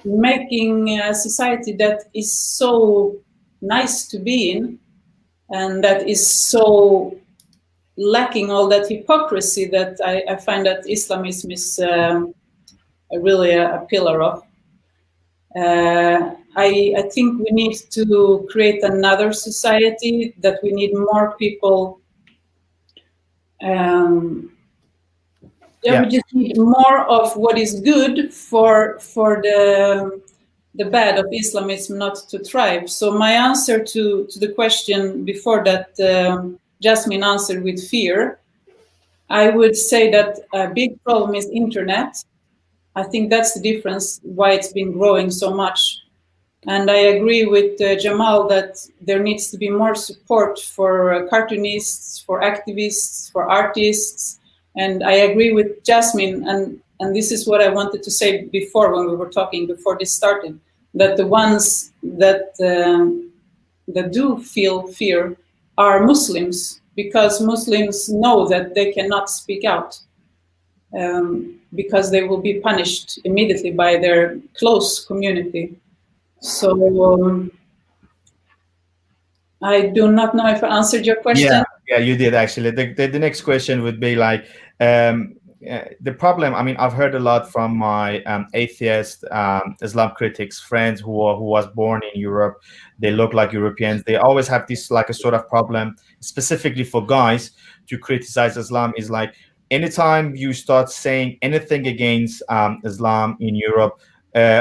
[SPEAKER 5] making a society that is so nice to be in, and that is so lacking all that hypocrisy that I find that Islamism is really a pillar of. I think we need to create another society, that we need more people. We just need more of what is good for the bad of Islamism not to thrive. So my answer to the question before that Yasmine answered with fear, I would say that a big problem is internet. I think that's the difference, why it's been growing so much. And I agree with Jamal that there needs to be more support for cartoonists, for activists, for artists. And I agree with Yasmine, and this is what I wanted to say before when we were talking, before this started, that the ones that do feel fear are Muslims, because Muslims know that they cannot speak out. Because they will be punished immediately by their close community. So I do not know if I answered your question.
[SPEAKER 1] Yeah, you did actually. The next question would be like, the problem, I mean, I've heard a lot from my atheist Islam critics friends who was born in Europe. They look like Europeans. They always have this like a sort of problem, specifically for guys, to criticize Islam, is like, anytime you start saying anything against Islam in Europe,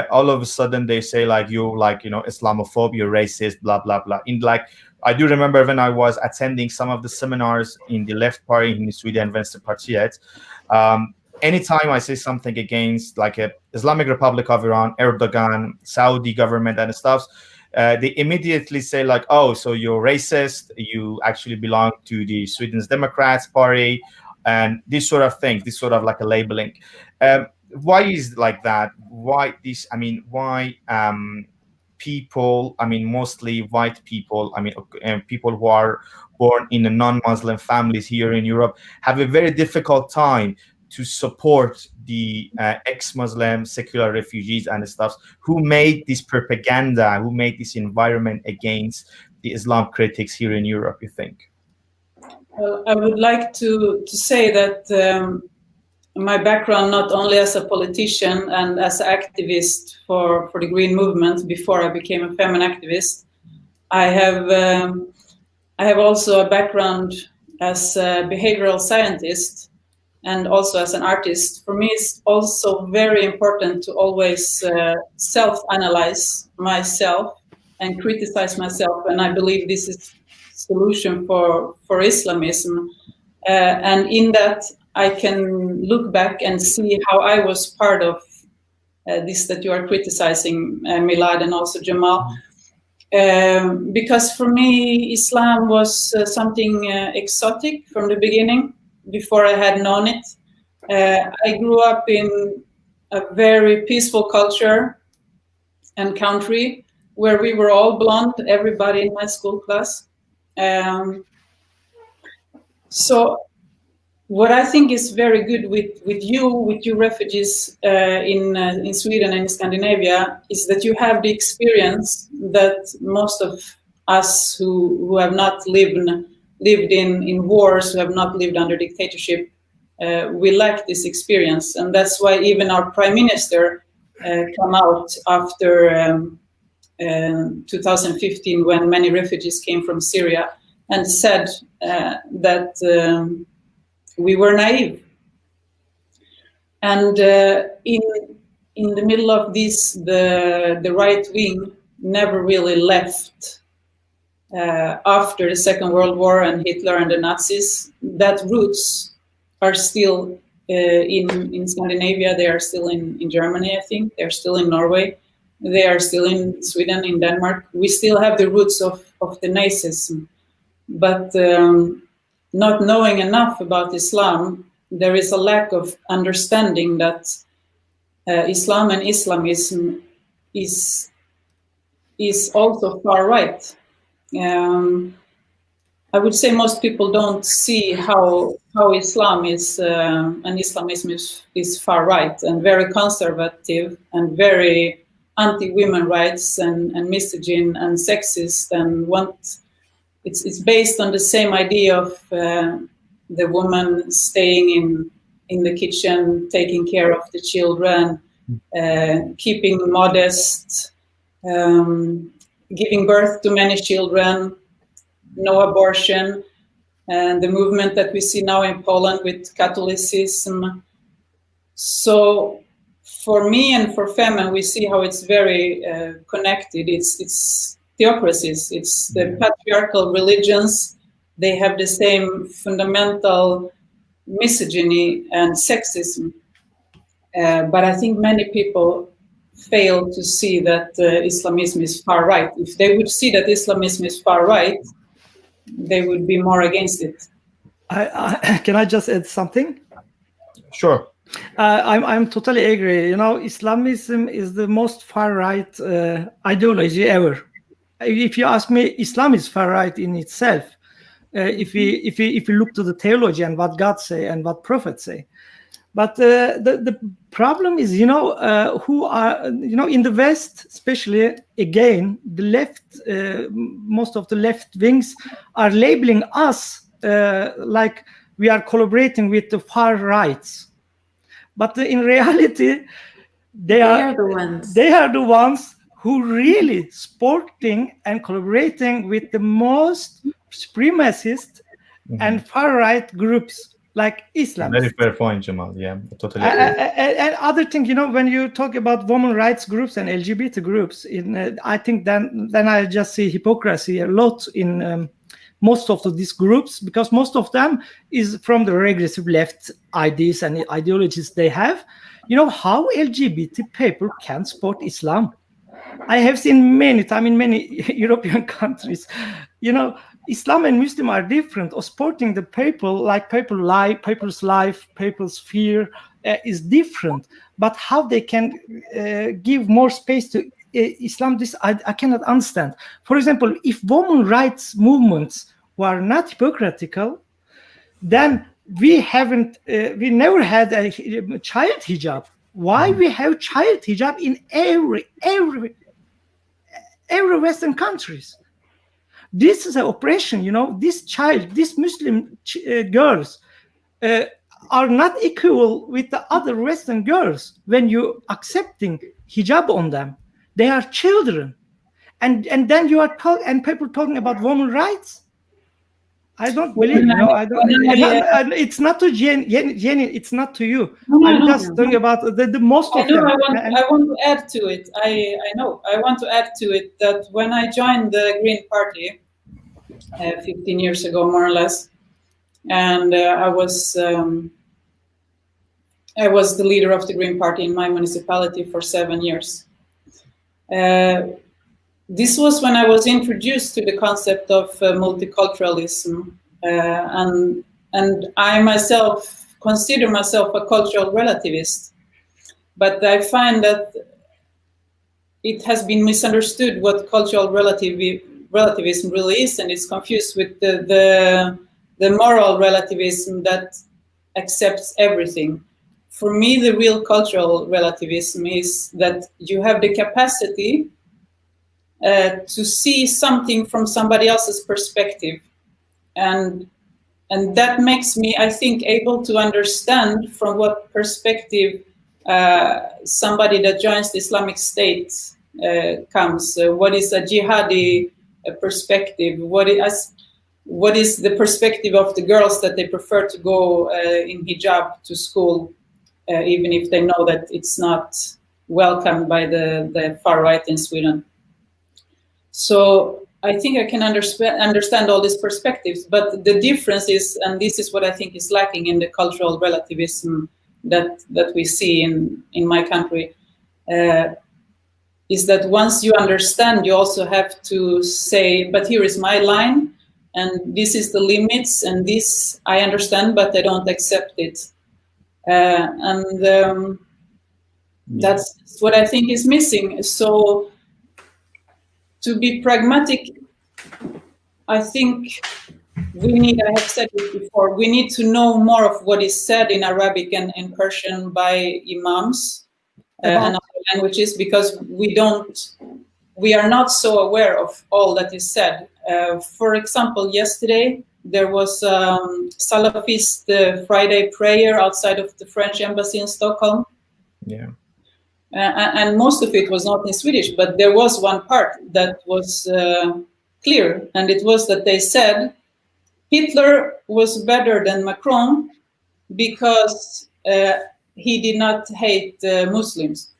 [SPEAKER 1] all of a sudden they say like, you're like, Islamophobe, you're racist, blah, blah, blah. In like, I do remember when I was attending some of the seminars in the left party in Sweden, Vänsterpartiet, anytime I say something against like a Islamic Republic of Iran, Erdogan, Saudi government and stuff, they immediately say like, oh, so you're racist, you actually belong to the Sweden's Democrats party, and this sort of thing, this sort of like a labeling. Why is like that? Why this? I mean, why people? I mean, mostly white people. I mean, people who are born in a non-Muslim families here in Europe have a very difficult time to support the ex-Muslim secular refugees and stuff who made this propaganda, who made this environment against the Islam critics here in Europe. You think?
[SPEAKER 5] Well, I would like to say that my background, not only as a politician and as an activist for the Green Movement before I became a feminine activist, I have also a background as a behavioral scientist and also as an artist. For me, it's also very important to always self-analyze myself and criticize myself, and I believe this is solution for Islamism, and in that I can look back and see how I was part of this that you are criticizing, Milad and also Jamal. Because for me, Islam was something exotic from the beginning, before I had known it. I grew up in a very peaceful culture and country where we were all blonde, everybody in my school class. So what I think is very good with you refugees in Sweden and in Scandinavia is that you have the experience that most of us who have not lived in wars, who have not lived under dictatorship, we lack this experience. And that's why even our prime minister came out after 2015, when many refugees came from Syria, and said that we were naive. And in the middle of this, the right wing never really left after the Second World War and Hitler and the Nazis. That roots are still in Scandinavia. They are still in Germany, I think. They're still in Norway. They are still in Sweden, in Denmark. We still have the roots of the Nazism. But not knowing enough about Islam, there is a lack of understanding that Islam and Islamism is also far right. I would say most people don't see how Islam is and Islamism is far right and very conservative and very anti-women rights and misogyn and sexist, and it's based on the same idea of the woman staying in the kitchen, taking care of the children, keeping modest, giving birth to many children, no abortion, and the movement that we see now in Poland with Catholicism. So for me and for Femen, we see how it's very connected. It's theocracies, it's the patriarchal religions. They have the same fundamental misogyny and sexism. But I think many people fail to see that Islamism is far right. If they would see that Islamism is far right, they would be more against it.
[SPEAKER 4] Can I just add something?
[SPEAKER 1] Sure.
[SPEAKER 4] I'm totally agree. You know, Islamism is the most far right ideology ever. If you ask me, Islam is far right in itself. If we look to the theology and what God say and what prophets say, but the problem is, who are, in the West, especially, again, the left, most of the left wings are labeling us like we are collaborating with the far rights. But in reality, they are the ones who really supporting and collaborating with the most supremacist and far right groups like Islam.
[SPEAKER 1] Very fair point, Jamal. Yeah, totally.
[SPEAKER 4] And other thing, when you talk about women rights groups and LGBT groups, I think then I just see hypocrisy a lot in most of these groups, because most of them is from the regressive left ideas and ideologies they have. How LGBT people can support Islam? I have seen many times in many European countries, Islam and Muslim are different, or supporting the people, like people's life, people's fear is different. But how they can give more space to Islam, this I cannot understand. For example, if women rights movements were not hypocritical, then we never had a child hijab. Why we have child hijab in every Western countries? This is an oppression, these Muslim girls are not equal with the other Western girls when you accepting hijab on them. They are children. And then you are people talking about women's rights. I don't believe, it's not to Jenny, it's not to you. I'm just talking about the most of them.
[SPEAKER 5] I want to add to it. I want to add to it that when I joined the Green Party 15 years ago, more or less, and I was I was the leader of the Green Party in my municipality for 7 years. This was when I was introduced to the concept of multiculturalism, and I myself consider myself a cultural relativist, but I find that it has been misunderstood what cultural relativism really is, and it's confused with the moral relativism that accepts everything. For me, the real cultural relativism is that you have the capacity to see something from somebody else's perspective, and that makes me, I think, able to understand from what perspective somebody that joins the Islamic State comes. What is a jihadi perspective? What is the perspective of the girls that they prefer to go in hijab to school, even if they know that it's not welcomed by the far right in Sweden? So I think I can understand all these perspectives, but the difference is, and this is what I think is lacking in the cultural relativism that we see in my country, is that once you understand, you also have to say, but here is my line, and this is the limits, and this I understand, but I don't accept it. That's what I think is missing. So to be pragmatic, I think we need, I have said it before, we need to know more of what is said in Arabic and in Persian by imams and other languages, because we are not so aware of all that is said. For example, yesterday there was Salafist Friday prayer outside of the French embassy in Stockholm.
[SPEAKER 1] Yeah.
[SPEAKER 5] And most of it was not in Swedish, but there was one part that was clear, and it was that they said Hitler was better than Macron because he did not hate Muslims.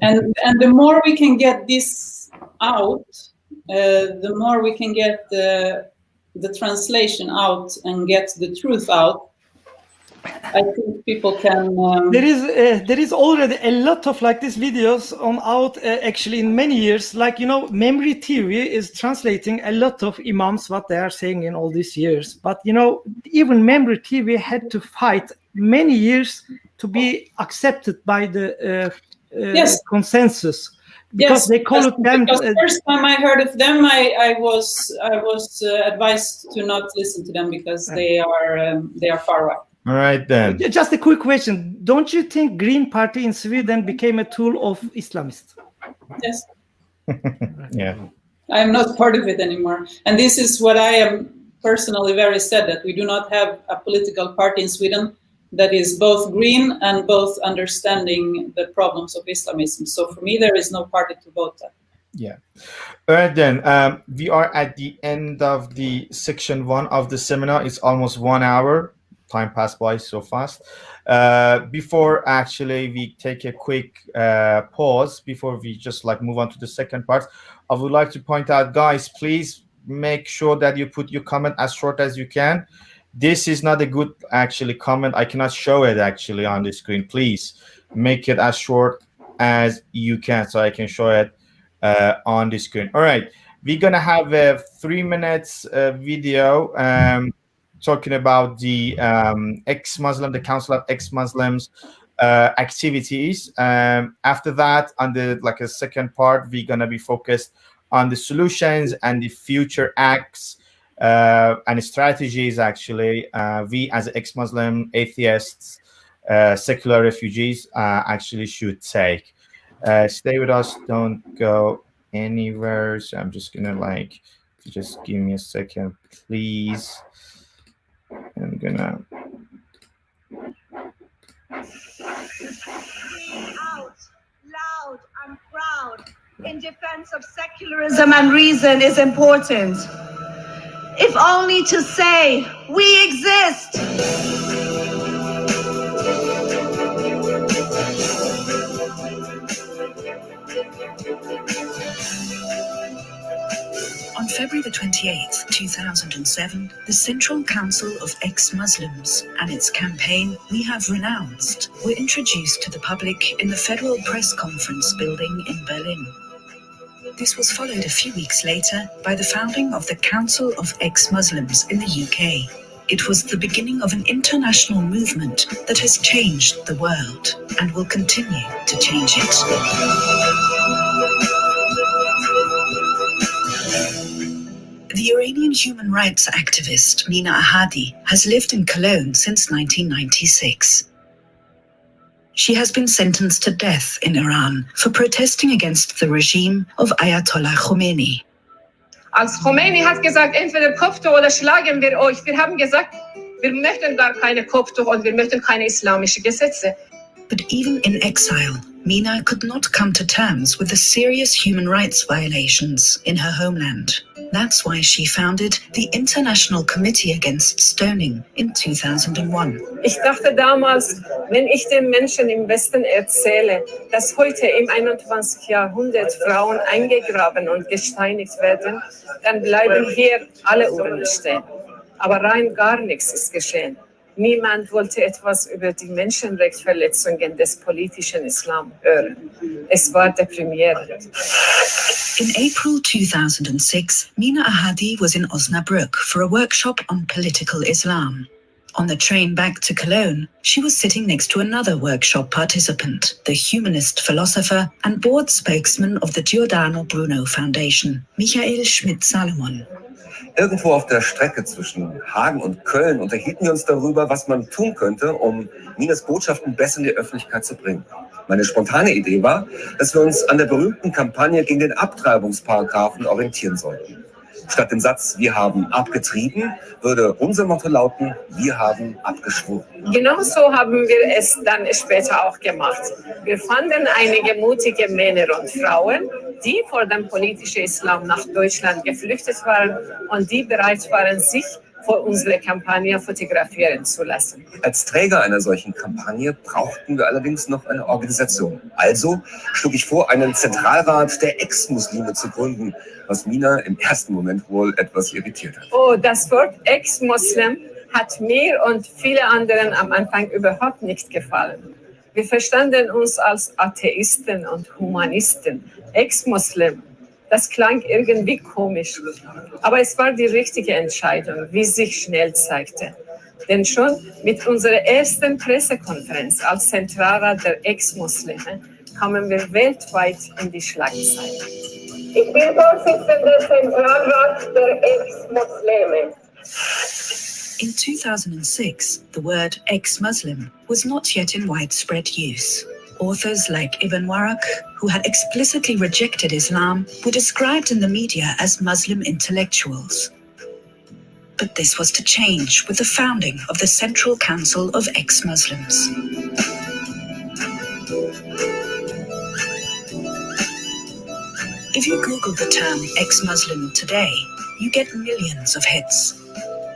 [SPEAKER 5] And the more we can get this out, the more we can get the translation out and get the truth out. I think people can.
[SPEAKER 4] There is already a lot of like these videos on out actually in many years. Like, you know, Memory TV is translating a lot of imams what they are saying in all these years. But you know, even Memory TV had to fight many years to be accepted by the
[SPEAKER 5] Yes.
[SPEAKER 4] consensus, because they call it them.
[SPEAKER 5] Because the first time I heard of them, I was advised to not listen to them because they are far right.
[SPEAKER 1] All right then.
[SPEAKER 4] Just a quick question. Don't you think Green Party in Sweden became a tool of Islamists?
[SPEAKER 5] Yes.
[SPEAKER 1] Yeah.
[SPEAKER 5] I'm not part of it anymore. And this is what I am personally very sad, that we do not have a political party in Sweden that is both green and both understanding the problems of Islamism. So for me, there is no party to vote at.
[SPEAKER 1] Yeah. All right then. We are at the end of the section 1 of the seminar. It's almost 1 hour. Time passed by so fast. Before actually we take a quick pause, before we just like move on to the second part, I would like to point out, guys, please make sure that you put your comment as short as you can. This is not a good actually comment. I cannot show it actually on the screen. Please make it as short as you can so I can show it on the screen. All right, we're gonna have a 3 minutes video talking about the ex-Muslim, the Council of Ex-Muslims activities. After that, on the like a second part, we're gonna be focused on the solutions and the future acts and strategies actually we as ex-Muslim, atheists, secular refugees actually should take. Stay with us, don't go anywhere. So I'm just gonna like, just give me a second, please. I'm gonna
[SPEAKER 6] out loud and proud in defense of secularism and reason is important. If only to say we exist.
[SPEAKER 7] On February the 28th, 2007, the Central Council of Ex-Muslims and its campaign, We Have Renounced, were introduced to the public in the Federal Press Conference building in Berlin. This was followed a few weeks later by the founding of the Council of Ex-Muslims in the UK. It was the beginning of an international movement that has changed the world and will continue to change it. The Iranian human rights activist Mina Ahadi has lived in Cologne since 1996. She has been sentenced to death in Iran for protesting against the regime of Ayatollah Khomeini.
[SPEAKER 8] Als Khomeini hat gesagt, entweder Kopftuch oder schlagen wir euch. Wir haben gesagt, wir möchten gar keine Kopftuch und wir möchten keine islamischen Gesetze.
[SPEAKER 7] But even in exile, Mina could not come to terms with the serious human rights violations in her homeland. That's why she founded the International Committee Against Stoning in 2001.
[SPEAKER 8] Ich dachte damals, wenn ich den Menschen im Westen erzähle, dass heute im 21. Jahrhundert Frauen eingegraben und gesteinigt werden, dann bleiben hier alle Uhren stehen. Aber rein gar nichts ist geschehen. Niemand wollte etwas über die Menschenrechtsverletzungen des politischen Islam hören. Es war deprimierend.
[SPEAKER 7] In April 2006, Mina Ahadi was in Osnabrück for a workshop on political Islam. On the train back to Cologne, she was sitting next to another workshop participant, the humanist philosopher and board spokesman of the Giordano Bruno Foundation, Michael Schmidt-Salomon.
[SPEAKER 9] Irgendwo auf der Strecke zwischen Hagen und Köln unterhielten wir uns darüber, was man tun könnte, um Minas Botschaften besser in die Öffentlichkeit zu bringen. Meine spontane Idee war, dass wir uns an der berühmten Kampagne gegen den Abtreibungsparagraphen orientieren sollten. Statt dem Satz, wir haben abgetrieben, würde unser Motto lauten, wir haben abgeschworen.
[SPEAKER 8] Genau so haben wir es dann später auch gemacht. Wir fanden einige mutige Männer und Frauen, die vor dem politischen Islam nach Deutschland geflüchtet waren und die bereit waren, sich vor unserer Kampagne fotografieren zu lassen.
[SPEAKER 9] Als Träger einer solchen Kampagne brauchten wir allerdings noch eine Organisation. Also schlug ich vor, einen Zentralrat der Ex-Muslime zu gründen, was Mina im ersten Moment wohl etwas irritiert hat.
[SPEAKER 8] Oh, das Wort Ex-Muslim hat mir und viele anderen am Anfang überhaupt nicht gefallen. Wir verstanden uns als Atheisten und Humanisten. Ex-Muslim, das klang irgendwie komisch. Aber es war die richtige Entscheidung, wie sich schnell zeigte. Denn schon mit unserer ersten Pressekonferenz als Zentralrat der Ex-Muslime kamen wir weltweit in die Schlagzeilen. Ich bin Vorsitzender des Zentralrats der Ex-Muslime.
[SPEAKER 7] In 2006, the word ex-Muslim was not yet in widespread use. Authors like Ibn Warraq, who had explicitly rejected Islam, were described in the media as Muslim intellectuals. But this was to change with the founding of the Central Council of Ex-Muslims. If you Google the term ex-Muslim today, you get millions of hits.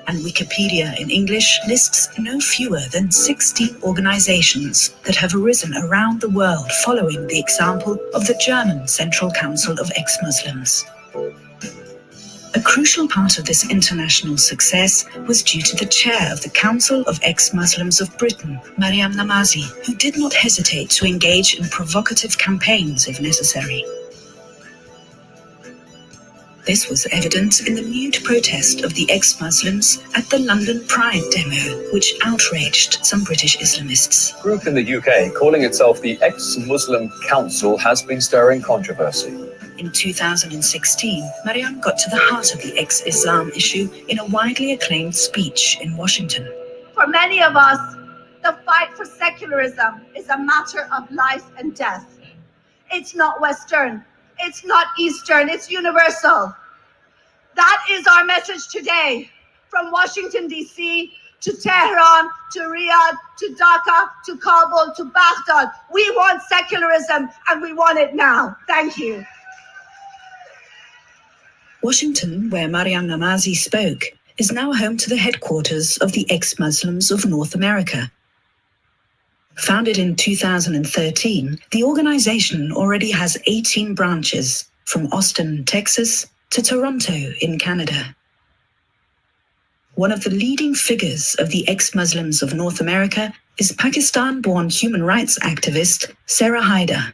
[SPEAKER 7] And Wikipedia in English lists no fewer than 60 organizations that have arisen around the world following the example of the German Central Council of Ex-Muslims. A crucial part of this international success was due to the chair of the Council of Ex-Muslims of Britain, Maryam Namazi, who did not hesitate to engage in provocative campaigns if necessary. This was evident in the nude protest of the ex-Muslims at the London Pride demo, which outraged some British Islamists.
[SPEAKER 10] A group in the UK calling itself the Ex-Muslim Council has been stirring controversy.
[SPEAKER 7] In 2016, Maryam got to the heart of the ex-Islam issue in a widely acclaimed speech in Washington.
[SPEAKER 6] For many of us, the fight for secularism is a matter of life and death. It's not Western. It's not Eastern, it's universal. That is our message today, from Washington, D.C., to Tehran, to Riyadh, to Dhaka, to Kabul, to Baghdad. We want secularism, and we want it now. Thank you.
[SPEAKER 7] Washington, where Maryam Namazi spoke, is now home to the headquarters of the Ex-Muslims of North America. Founded in 2013, the organization already has 18 branches, from Austin, Texas, to Toronto in Canada. One of the leading figures of the ex-Muslims of North America is Pakistan-born human rights activist Sarah Haider.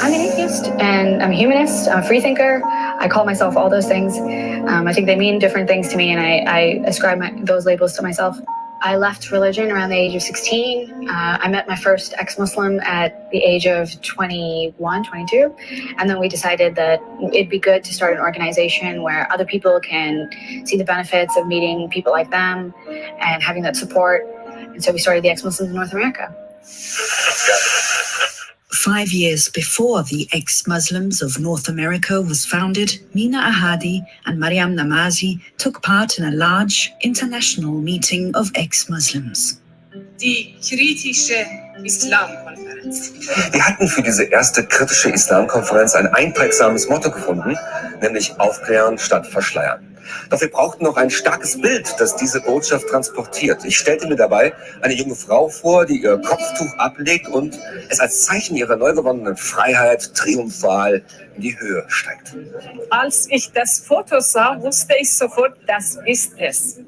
[SPEAKER 11] I'm an atheist and I'm a humanist, I'm a freethinker. I call myself all those things. I think they mean different things to me, and I ascribe those labels to myself. I left religion around the age of 16. I met my first ex-Muslim at the age of 21, 22. And then we decided that it'd be good to start an organization where other people can see the benefits of meeting people like them and having that support. And so we started the Ex-Muslims in North America.
[SPEAKER 7] 5 years before the Ex-Muslims of North America was founded, Mina Ahadi and Mariam Namazi took part in a large international meeting of ex-Muslims.
[SPEAKER 8] Die kritische Islamkonferenz.
[SPEAKER 9] Wir hatten für diese erste kritische Islamkonferenz ein einprägsames Motto gefunden, nämlich aufklären statt verschleiern. Doch wir brauchten noch ein starkes Bild, das diese Botschaft transportiert. Ich stellte mir dabei eine junge Frau vor, die ihr Kopftuch ablegt und es als Zeichen ihrer neu gewonnenen Freiheit triumphal in die Höhe steigt.
[SPEAKER 8] Als ich das Foto sah, wusste ich sofort, das ist es.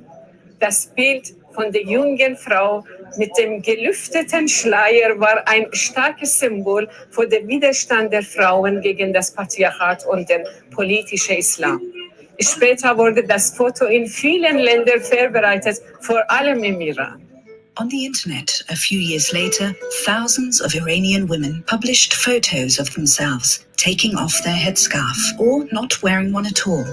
[SPEAKER 8] Das Bild von der jungen Frau mit dem gelüfteten Schleier war ein starkes Symbol für den Widerstand der Frauen gegen das Patriarchat und den politischen Islam. Später wurde das Foto in vielen Ländern verbreitet, vor allem im Iran.
[SPEAKER 7] On the internet, a few years later, thousands of Iranian women published photos of themselves taking off their headscarf or not wearing one at all,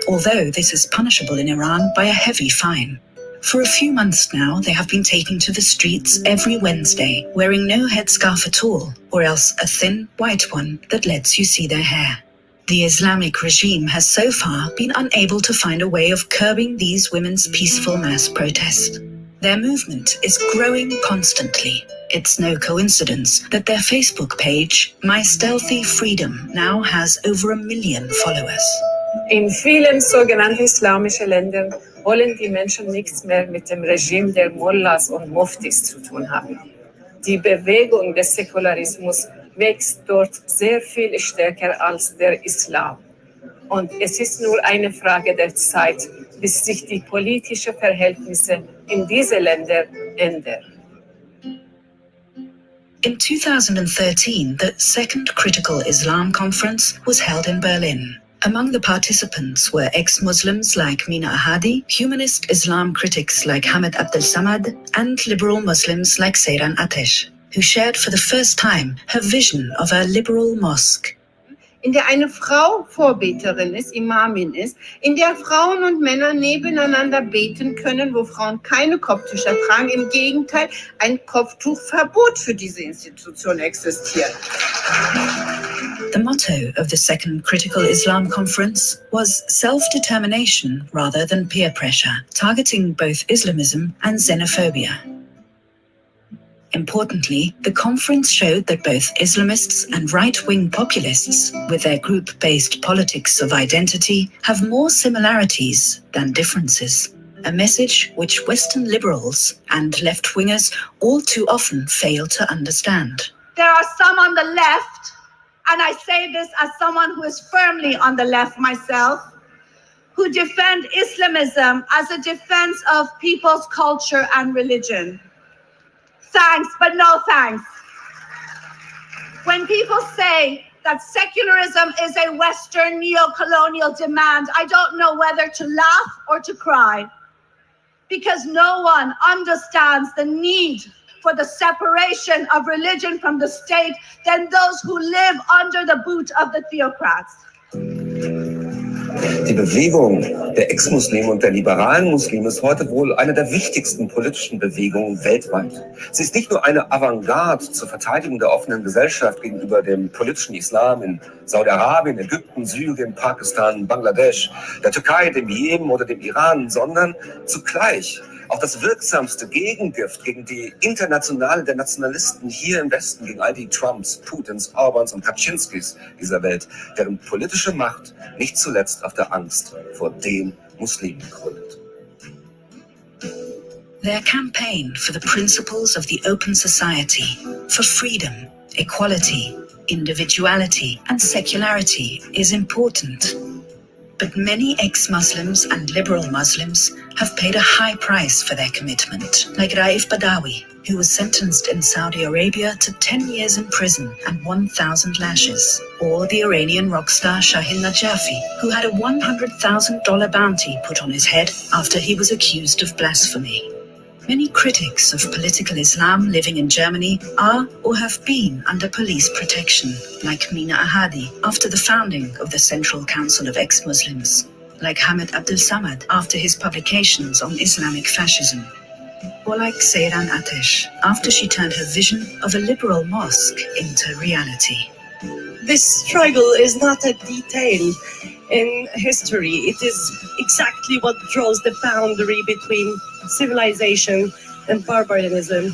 [SPEAKER 7] although this is punishable in Iran by a heavy fine. For a few months now, they have been taken to the streets every Wednesday, wearing no headscarf at all, or else a thin white one that lets you see their hair. The Islamic regime has so far been unable to find a way of curbing these women's peaceful mass protest. Their movement is growing constantly. It's no coincidence that their Facebook page, My Stealthy Freedom, now has over 1 million followers.
[SPEAKER 8] In vielen sogenannten islamischen Ländern wollen die Menschen nichts mehr mit dem Regime der Mullahs und Muftis zu tun haben. Die Bewegung des Säkularismus wächst dort sehr viel stärker als der Islam. Und es ist nur eine Frage der Zeit, bis sich die politischen Verhältnisse in diese Länder ändern.
[SPEAKER 7] In 2013, the Second Critical Islam Conference was held in Berlin. Among the participants were ex-Muslims like Mina Ahadi, humanist Islam critics like Hamid Abdel Samad, and liberal Muslims like Seyran Atesh, who shared for the first time her vision of a liberal mosque.
[SPEAKER 12] In der eine Frau Vorbeterin ist, Imamin ist, in der Frauen und Männer nebeneinander beten können, wo Frauen keine Kopftücher tragen. Im Gegenteil, ein Kopftuchverbot für diese Institution existiert.
[SPEAKER 7] The motto of the Second Critical Islam Conference was self-determination rather than peer pressure, targeting both Islamism and xenophobia. Importantly, the conference showed that both Islamists and right-wing populists, with their group-based politics of identity, have more similarities than differences. A message which Western liberals and left-wingers all too often fail to understand.
[SPEAKER 6] There are some on the left, and I say this as someone who is firmly on the left myself, who defend Islamism as a defense of people's culture and religion. Thanks, but no thanks. When people say that secularism is a Western neo-colonial demand, I don't know whether to laugh or to cry, because no one understands the need for the separation of religion from the state than those who live under the boot of the theocrats.
[SPEAKER 9] Die Bewegung der Ex-Muslime und der liberalen Muslime ist heute wohl eine der wichtigsten politischen Bewegungen weltweit. Sie ist nicht nur eine Avantgarde zur Verteidigung der offenen Gesellschaft gegenüber dem politischen Islam in Saudi-Arabien, Ägypten, Syrien, Pakistan, Bangladesch, der Türkei, dem Jemen oder dem Iran, sondern zugleich auch das wirksamste Gegengift gegen die Internationale der Nationalisten hier im Westen, gegen all die Trumps, Putins, Orbans und Kaczynskis dieser Welt, deren politische Macht nicht zuletzt auf der Angst vor den Muslimen gründet.
[SPEAKER 7] Their campaign for the principles of the open society, for freedom, equality, Individuality and secularity is important. But many ex-Muslims and liberal Muslims have paid a high price for their commitment, like Raif Badawi, who was sentenced in Saudi Arabia to 10 years in prison and 1,000 lashes, or the Iranian rock star Shahin Najafi, who had a $100,000 bounty put on his head after he was accused of blasphemy. Many critics of political Islam living in Germany are or have been under police protection, like Mina Ahadi after the founding of the Central Council of Ex-Muslims, like Hamid Abdel Samad after his publications on Islamic fascism, or like Seyran Atesh after she turned her vision of a liberal mosque into reality.
[SPEAKER 13] This struggle is not a detail in history. It is exactly what draws the boundary between civilization and barbarism.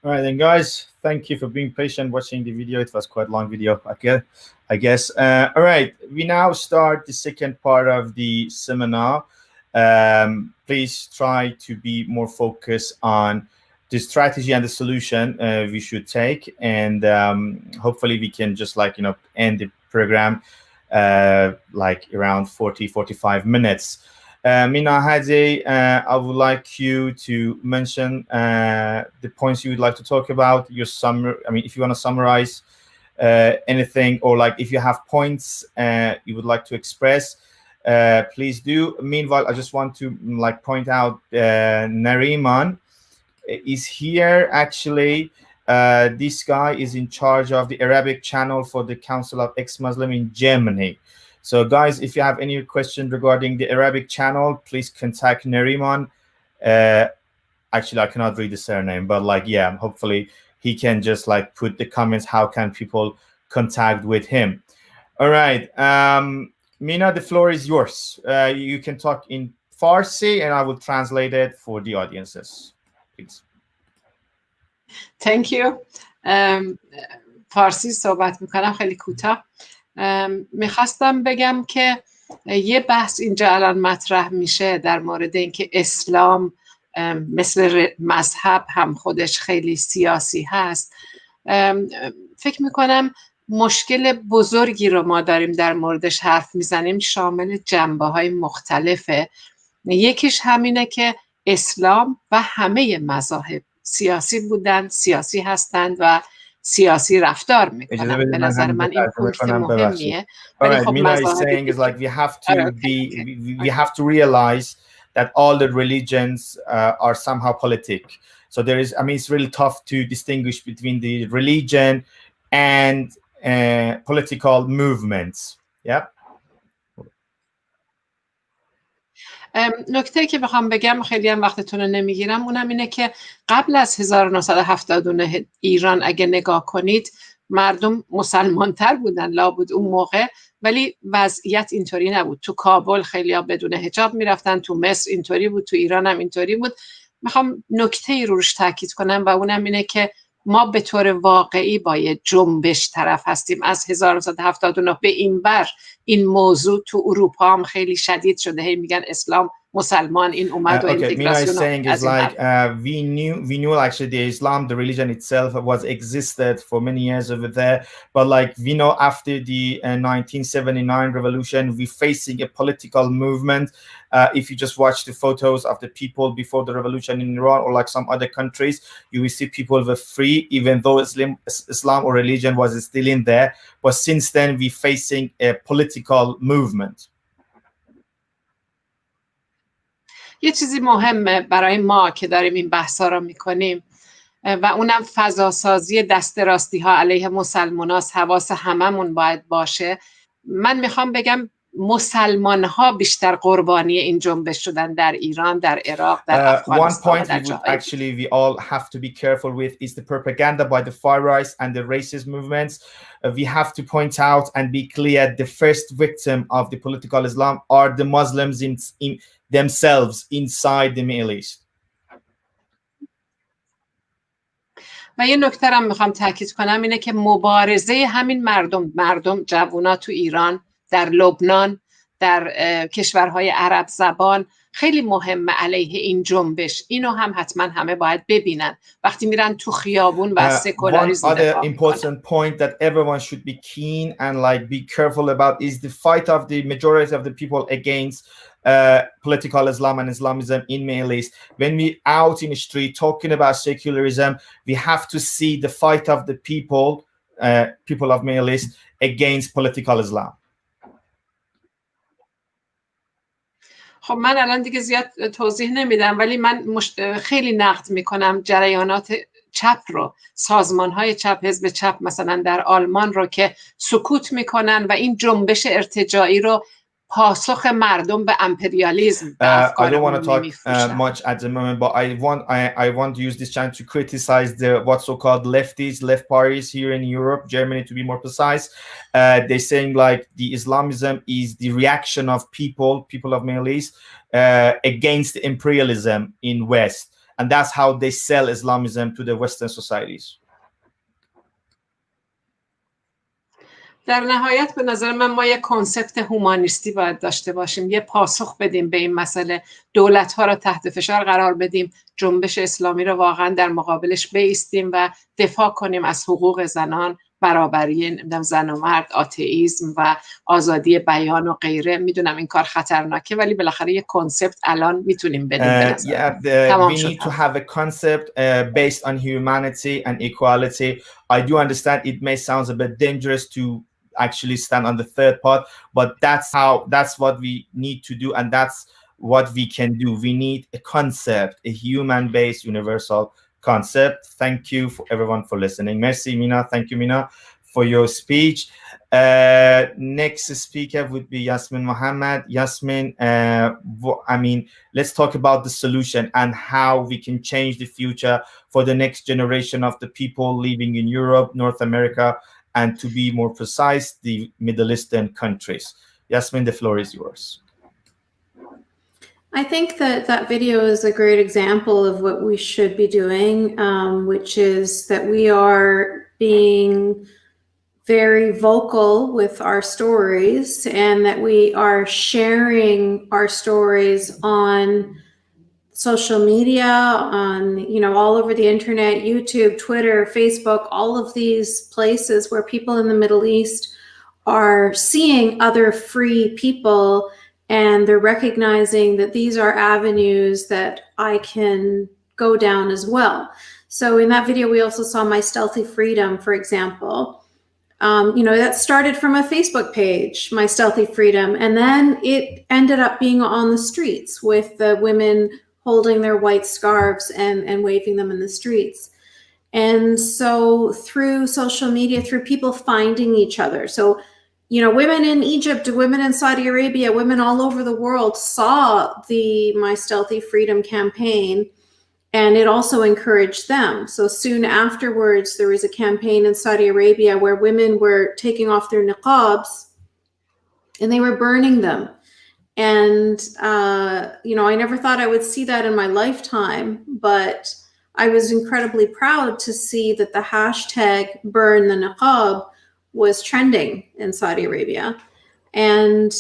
[SPEAKER 1] All right, then, guys, thank you for being patient watching the video. It was quite a long video, I guess. All right, we now start the second part of the seminar. Please try to be more focused on the strategy and the solution we should take, and hopefully we can just end the program like around 45 minutes. Mina Ahadi, I would like you to mention the points you would like to talk about. Your summary. I mean, if you want to summarize anything, or if you have points you would like to express, please do. Meanwhile, I just want to point out Nariman is here. Actually, this guy is in charge of the Arabic channel for the Council of Ex-Muslim in Germany. So, guys, if you have any question regarding the Arabic channel, please contact Nariman. Actually, I cannot read the surname, but yeah, hopefully he can just put the comments. How can people contact with him? All right, Mina, the floor is yours. You can talk in Farsi, and I will translate it for the audiences. Please.
[SPEAKER 2] Thank you. فارسی صحبت میکنم خیلی کوتاه. میخواستم بگم که یه بحث اینجا الان مطرح میشه در مورد اینکه اسلام مثل مذهب هم خودش خیلی سیاسی هست. فکر میکنم مشکل بزرگی رو ما داریم در موردش حرف میزنیم، شامل جنبه‌های مختلفه. یکیش همینه که اسلام و همه مذاهب سیاسی بودن، سیاسی هستند و سیاسی رفتار میکنن. به نظر من این پوینت مهمیه.
[SPEAKER 1] ولی خب Mina is saying is we have to realize that all the religions are somehow politic. So there is, I mean, it's really tough to distinguish between the religion and political movements. Yeah.
[SPEAKER 2] نکته که بخوام بگم، خیلی هم وقتتون رو نمیگیرم، اونم اینه که قبل از 1979 ایران اگه نگاه کنید مردم مسلمان‌تر بودن لابد اون موقع، ولی وضعیت اینطوری نبود. تو کابل خیلی‌ها بدون حجاب میرفتن، تو مصر اینطوری بود، تو ایران هم اینطوری بود. میخوام نکته‌ای روش تاکید کنم و اونم اینه که ما به طور واقعی با یه جنبش طرف هستیم. از 1979 به این ور این موضوع تو اروپا هم خیلی شدید شده. هی میگن اسلام مسلمان این اومد و
[SPEAKER 1] Mina is saying is we knew actually the Islam, the religion itself was existed for many years over there, but we know after the 1979 revolution we're facing a political movement. If you just watch the photos of the people before the revolution in Iran or some other countries, you will see people were free even though Islam or religion was still in there, but since then we're facing a political movement.
[SPEAKER 2] یه چیزی مهمه برای ما که داریم این بحثا رو میکنیم و اونم فضاسازی دست راستی ها علیه مسلمان هاست. حواس هممون باید باشه. من میخوام بگم مسلمان ها بیشتر قربانی این جنبش شدن در ایران، در عراق، در افغانستان و در جاهای دیگه.
[SPEAKER 1] We all have to be careful with is the propaganda by the far right and the racist movements. We have to point out and be clear the first victim of the political Islam are the Muslims in themselves inside the Middle East.
[SPEAKER 2] و یه نکته هم میخوام تاکید کنم اینه که مبارزه همین مردم جوونا تو ایران، در لبنان، در کشورهای عرب زبان خیلی مهمه علیه این جنبش. اینو هم حتما همه باید ببینن وقتی میرن تو خیابون و سکولاریسم دفاع
[SPEAKER 1] میکنن. One other important point that everyone should be keen and like be careful about is the fight of the majority of the people against political Islam and Islamism in Middle East. When we out in the street talking about secularism, we have to see the fight of the people of Middle East against political Islam.
[SPEAKER 2] خب من الان دیگه زیاد توضیح نمیدم، ولی من خیلی نقد میکنم جریانات چپ رو، سازمانهای چپ، حزب چپ مثلا در آلمان رو که سکوت میکنن و این جنبش ارتجاعی رو پاسخ مردم به امپریالیسم به افکار
[SPEAKER 1] I don't want to talk
[SPEAKER 2] نمیفروشن.
[SPEAKER 1] much at the moment, but I want to use this chance to criticize the what so-called left parties here in Europe, Germany to be more precise. They're saying like the Islamism is the reaction of people of Middle East against imperialism in West, and that's how they sell Islamism to the Western societies.
[SPEAKER 2] در نهایت به نظر ما یک کنسپت هومانیستی باید داشته باشیم، یه پاسخ بدیم به این مسئله، دولت‌ها را تحت فشار قرار بدیم، جنبش اسلامی را واقعا در مقابلش بایستیم و دفاع کنیم از حقوق زنان، برابری زن و مرد، آتئیسم و آزادی بیان و غیره. میدونم این کار خطرناکه ولی بالاخره یک کنسپت الان میتونیم بدیم.
[SPEAKER 1] We need to have a concept based on humanity and equality. I do understand it may sound a bit dangerous to actually stand on the third part, but that's what we need to do, and that's what we can do. We need a concept, a human-based universal concept. Thank you for everyone for listening. Merci, Mina. Thank you, Mina, for your speech. Next speaker would be Yasmine Mohammed. Yasmine, I mean, let's talk about the solution and how we can change the future for the next generation of the people living in Europe, North America, and to be more precise, the Middle Eastern countries. Yasmine, the floor is yours.
[SPEAKER 3] I think that video is a great example of what we should be doing, which is that we are being very vocal with our stories and that we are sharing our stories on social media, on, all over the internet, YouTube, Twitter, Facebook, all of these places where people in the Middle East are seeing other free people and they're recognizing that these are avenues that I can go down as well. So in that video, we also saw My Stealthy Freedom, for example. That started from a Facebook page, My Stealthy Freedom, and then it ended up being on the streets with the women holding their white scarves and waving them in the streets. And so through social media, through people finding each other. So women in Egypt, women in Saudi Arabia, women all over the world saw the My Stealthy Freedom campaign, and it also encouraged them. So soon afterwards, there was a campaign in Saudi Arabia where women were taking off their niqabs and they were burning them. And, I never thought I would see that in my lifetime, but I was incredibly proud to see that the hashtag burn the niqab was trending in Saudi Arabia. And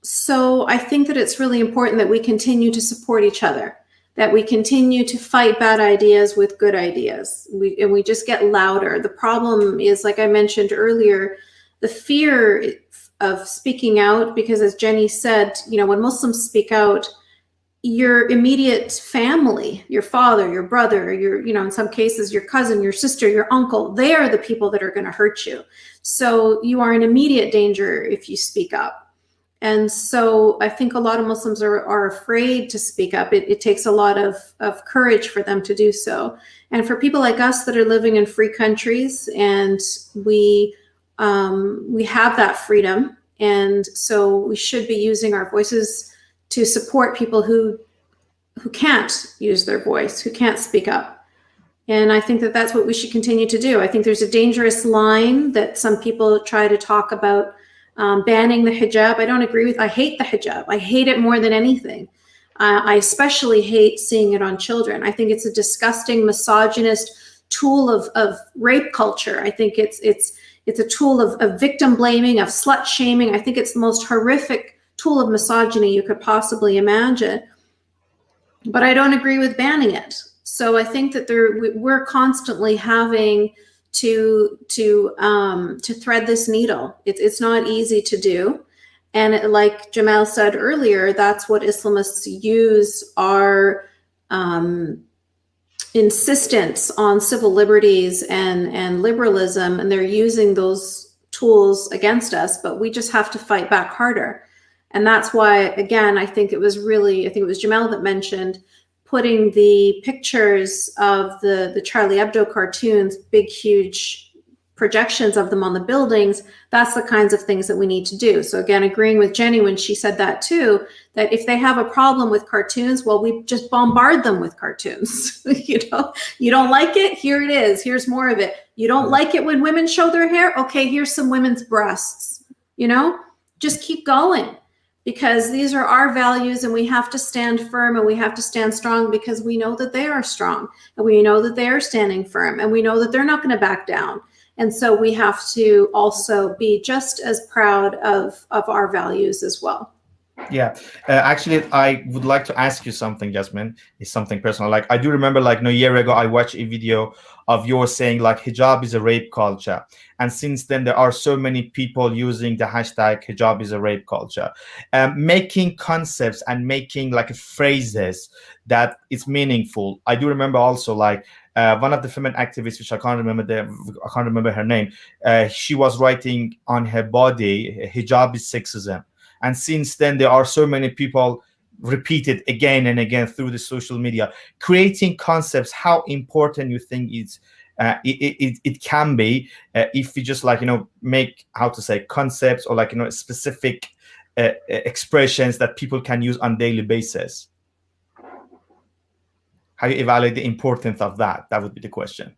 [SPEAKER 3] so I think that it's really important that we continue to support each other, that we continue to fight bad ideas with good ideas. We just get louder. The problem is, like I mentioned earlier, the fear of speaking out, because as Jenny said, when Muslims speak out, your immediate family, your father, your brother, in some cases, your cousin, your sister, your uncle, they are the people that are going to hurt you. So you are in immediate danger if you speak up. And so I think a lot of Muslims are afraid to speak up. It takes a lot of courage for them to do so. And for people like us that are living in free countries and we have that freedom And so we should be using our voices to support people who can't use their voice, who can't speak up. And I think that that's what we should continue to do. I think there's a dangerous line that some people try to talk about, banning the hijab. I don't agree with. I hate the hijab. I hate it more than anything. I especially hate seeing it on children. I think it's a disgusting, misogynist tool of rape culture. I think it's a tool of victim blaming, of slut shaming. I think it's the most horrific tool of misogyny you could possibly imagine. But I don't agree with banning it. So I think that we're constantly having to thread this needle. It's not easy to do. And like Jamal said earlier, that's what Islamists use our insistence on civil liberties and liberalism, and they're using those tools against us, but we just have to fight back harder. And that's why, again, I think it was Jamal that mentioned putting the pictures of the Charlie Hebdo cartoons, big, huge projections of them on the buildings. That's the kinds of things that we need to do. So again, agreeing with Jenny when she said that too, that if they have a problem with cartoons, well, we just bombard them with cartoons. You don't like it? Here it is. Here's more of it. You don't like it when women show their hair? Okay, here's some women's breasts. Just keep going, because these are our values, and we have to stand firm, and we have to stand strong, because we know that they are strong, and we know that they are standing firm, and we know that they're not going to back down. And so we have to also be just as proud of our values as well.
[SPEAKER 1] Yeah, actually, I would like to ask you something, Yasmine. It's something personal. Like, I do remember, like, a year ago, I watched a video of yours saying, like, hijab is a rape culture. And since then, there are so many people using the hashtag hijab is a rape culture, making concepts and making, like, phrases that is meaningful. I do remember also, like, one of the feminine activists, which I can't remember her name. She was writing on her body, hijab is sexism. And since then, there are so many people repeat it again and again through the social media, creating concepts. How important you think it can be if we just, like, make, how to say, concepts, or, like, specific expressions that people can use on a daily basis. How you evaluate the importance of that? That would be the question.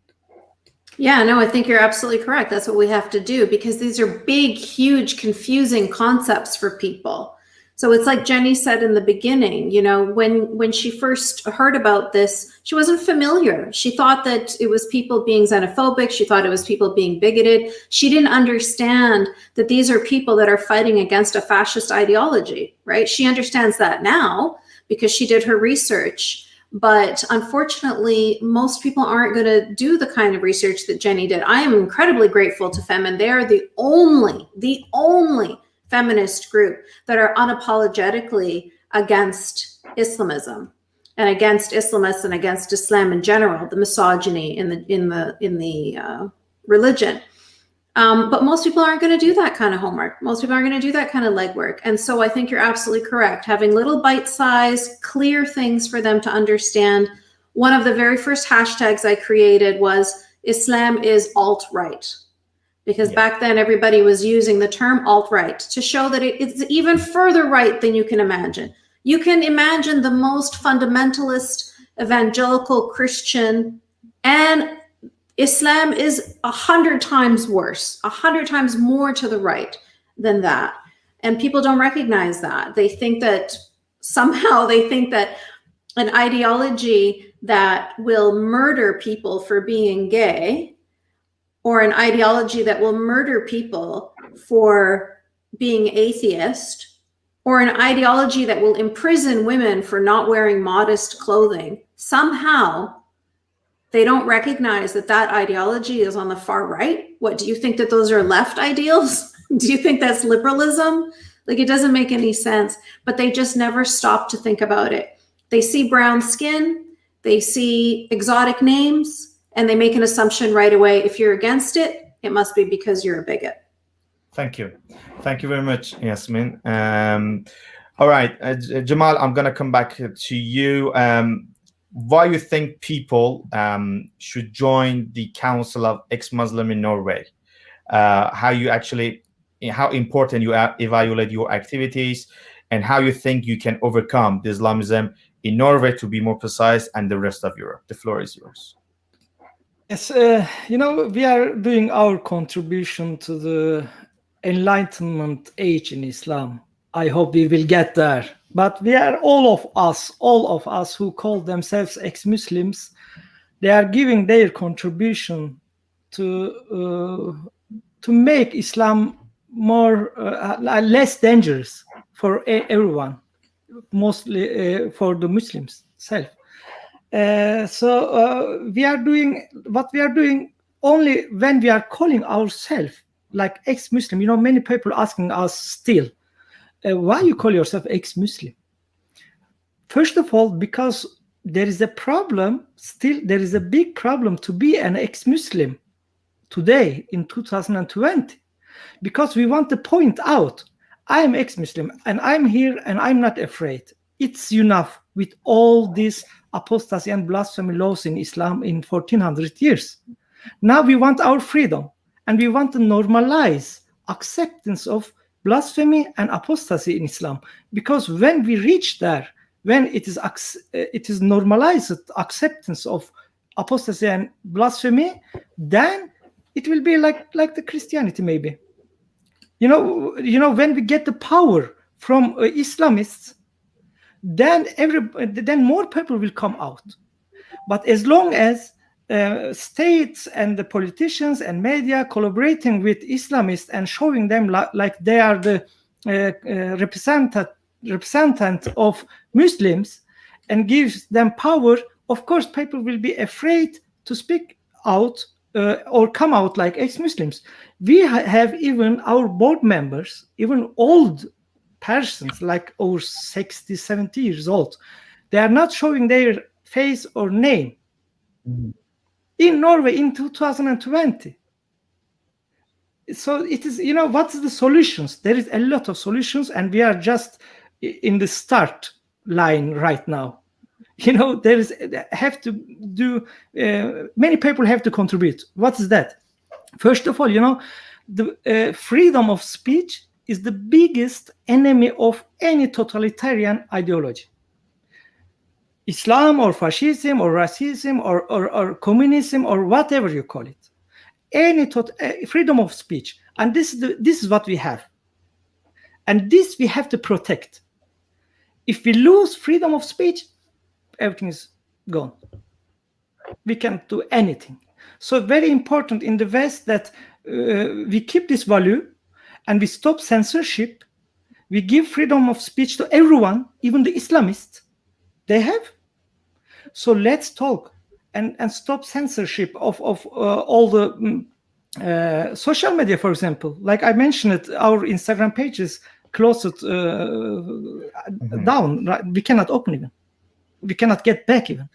[SPEAKER 3] Yeah, no, I think you're absolutely correct. That's what we have to do, because these are big, huge, confusing concepts for people. So it's like Jenny said in the beginning, when she first heard about this, she wasn't familiar. She thought that it was people being xenophobic. She thought it was people being bigoted. She didn't understand that these are people that are fighting against a fascist ideology, right? She understands that now because she did her research. But unfortunately, most people aren't going to do the kind of research that Jenny did. I am incredibly grateful to Femin. They are the only feminist group that are unapologetically against Islamism and against Islamists and against Islam in general, the misogyny in the religion. But most people aren't going to do that kind of homework. Most people aren't going to do that kind of legwork. And so I think you're absolutely correct. Having little bite-sized, clear things for them to understand. One of the very first hashtags I created was Islam is alt-right. Because back then everybody was using the term alt-right to show that it's even further right than you can imagine. You can imagine the most fundamentalist evangelical Christian, and Islam is 100 times worse, 100 times more to the right than that. And people don't recognize that. They think that somehow an ideology that will murder people for being gay, or an ideology that will murder people for being atheist, or an ideology that will imprison women for not wearing modest clothing, somehow they don't recognize that that ideology is on the far right. What, do you think that those are left ideals? Do you think that's liberalism? Like, it doesn't make any sense, but they just never stop to think about it. They see brown skin, they see exotic names, and they make an assumption right away. If you're against it, it must be because you're a bigot.
[SPEAKER 1] Thank you. Thank you very much, Yasmine. All right, Jamal, I'm going to come back to you. Why you think people should join the Council of Ex-Muslim in Norway? How you actually how important you evaluate your activities, and how you think you can overcome the Islamism in Norway, to be more precise, and the rest of Europe. The floor is yours.
[SPEAKER 4] Yes, we are doing our contribution to the Enlightenment age in Islam. I hope we will get there. But we are all of us who call themselves ex-Muslims, they are giving their contribution to make Islam more less dangerous for everyone, mostly for the Muslims self. So we are doing what we are doing only when we are calling ourselves like ex-Muslim. Many people asking us still, why you call yourself ex-Muslim? First of all, because there is a problem, still there is a big problem to be an ex-Muslim today in 2020, because we want to point out, I am ex-Muslim and I'm here and I'm not afraid. It's enough with all these apostasy and blasphemy laws in Islam in 1400 years. Now we want our freedom, and we want to normalize acceptance of blasphemy and apostasy in Islam, because when we reach there, when it is normalized acceptance of apostasy and blasphemy, then it will be like the Christianity maybe. When we get the power from Islamists, then more people will come out. But as long as states and the politicians and media collaborating with Islamists and showing them like they are the representative of Muslims and gives them power, of course people will be afraid to speak out or come out like ex-Muslims. We have even our board members, even old persons like over 60, 70 years old, they are not showing their face or name in Norway in 2020. So it is, what's the solutions? There is a lot of solutions, and we are just in the start line right now. There is many people have to contribute. What is that? First of all, the freedom of speech is the biggest enemy of any totalitarian ideology. Islam or fascism or racism or communism or whatever you call it. Any freedom of speech. And this is what we have. And this we have to protect. If we lose freedom of speech, everything is gone. We can't do anything. So very important in the West that we keep this value, and we stop censorship. We give freedom of speech to everyone, even the Islamists. They have. So let's talk and stop censorship of all the social media, for example. Like I mentioned it, our Instagram page is closed down. Right? We cannot open even. We cannot get back even.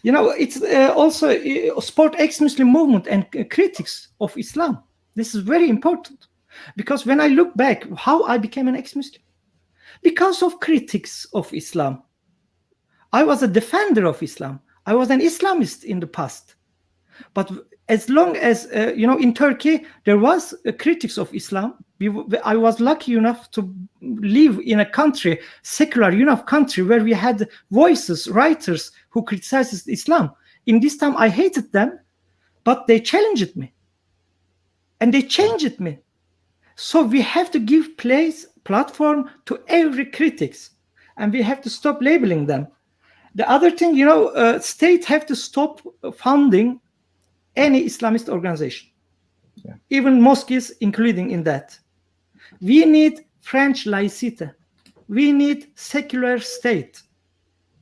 [SPEAKER 4] It's also support ex-Muslim movement and critics of Islam. This is very important. Because when I look back, how I became an ex-Muslim, because of critics of Islam. I was a defender of Islam. I was an Islamist in the past. But as long as, in Turkey, there was critics of Islam, I was lucky enough to live in a country, secular enough country, where we had voices, writers who criticized Islam. In this time, I hated them, but they challenged me. And they changed me. So we have to give platform to every critics, and we have to stop labeling them. The other thing, state have to stop funding any Islamist organization, even mosques including in that. We need French laicite. We need secular state,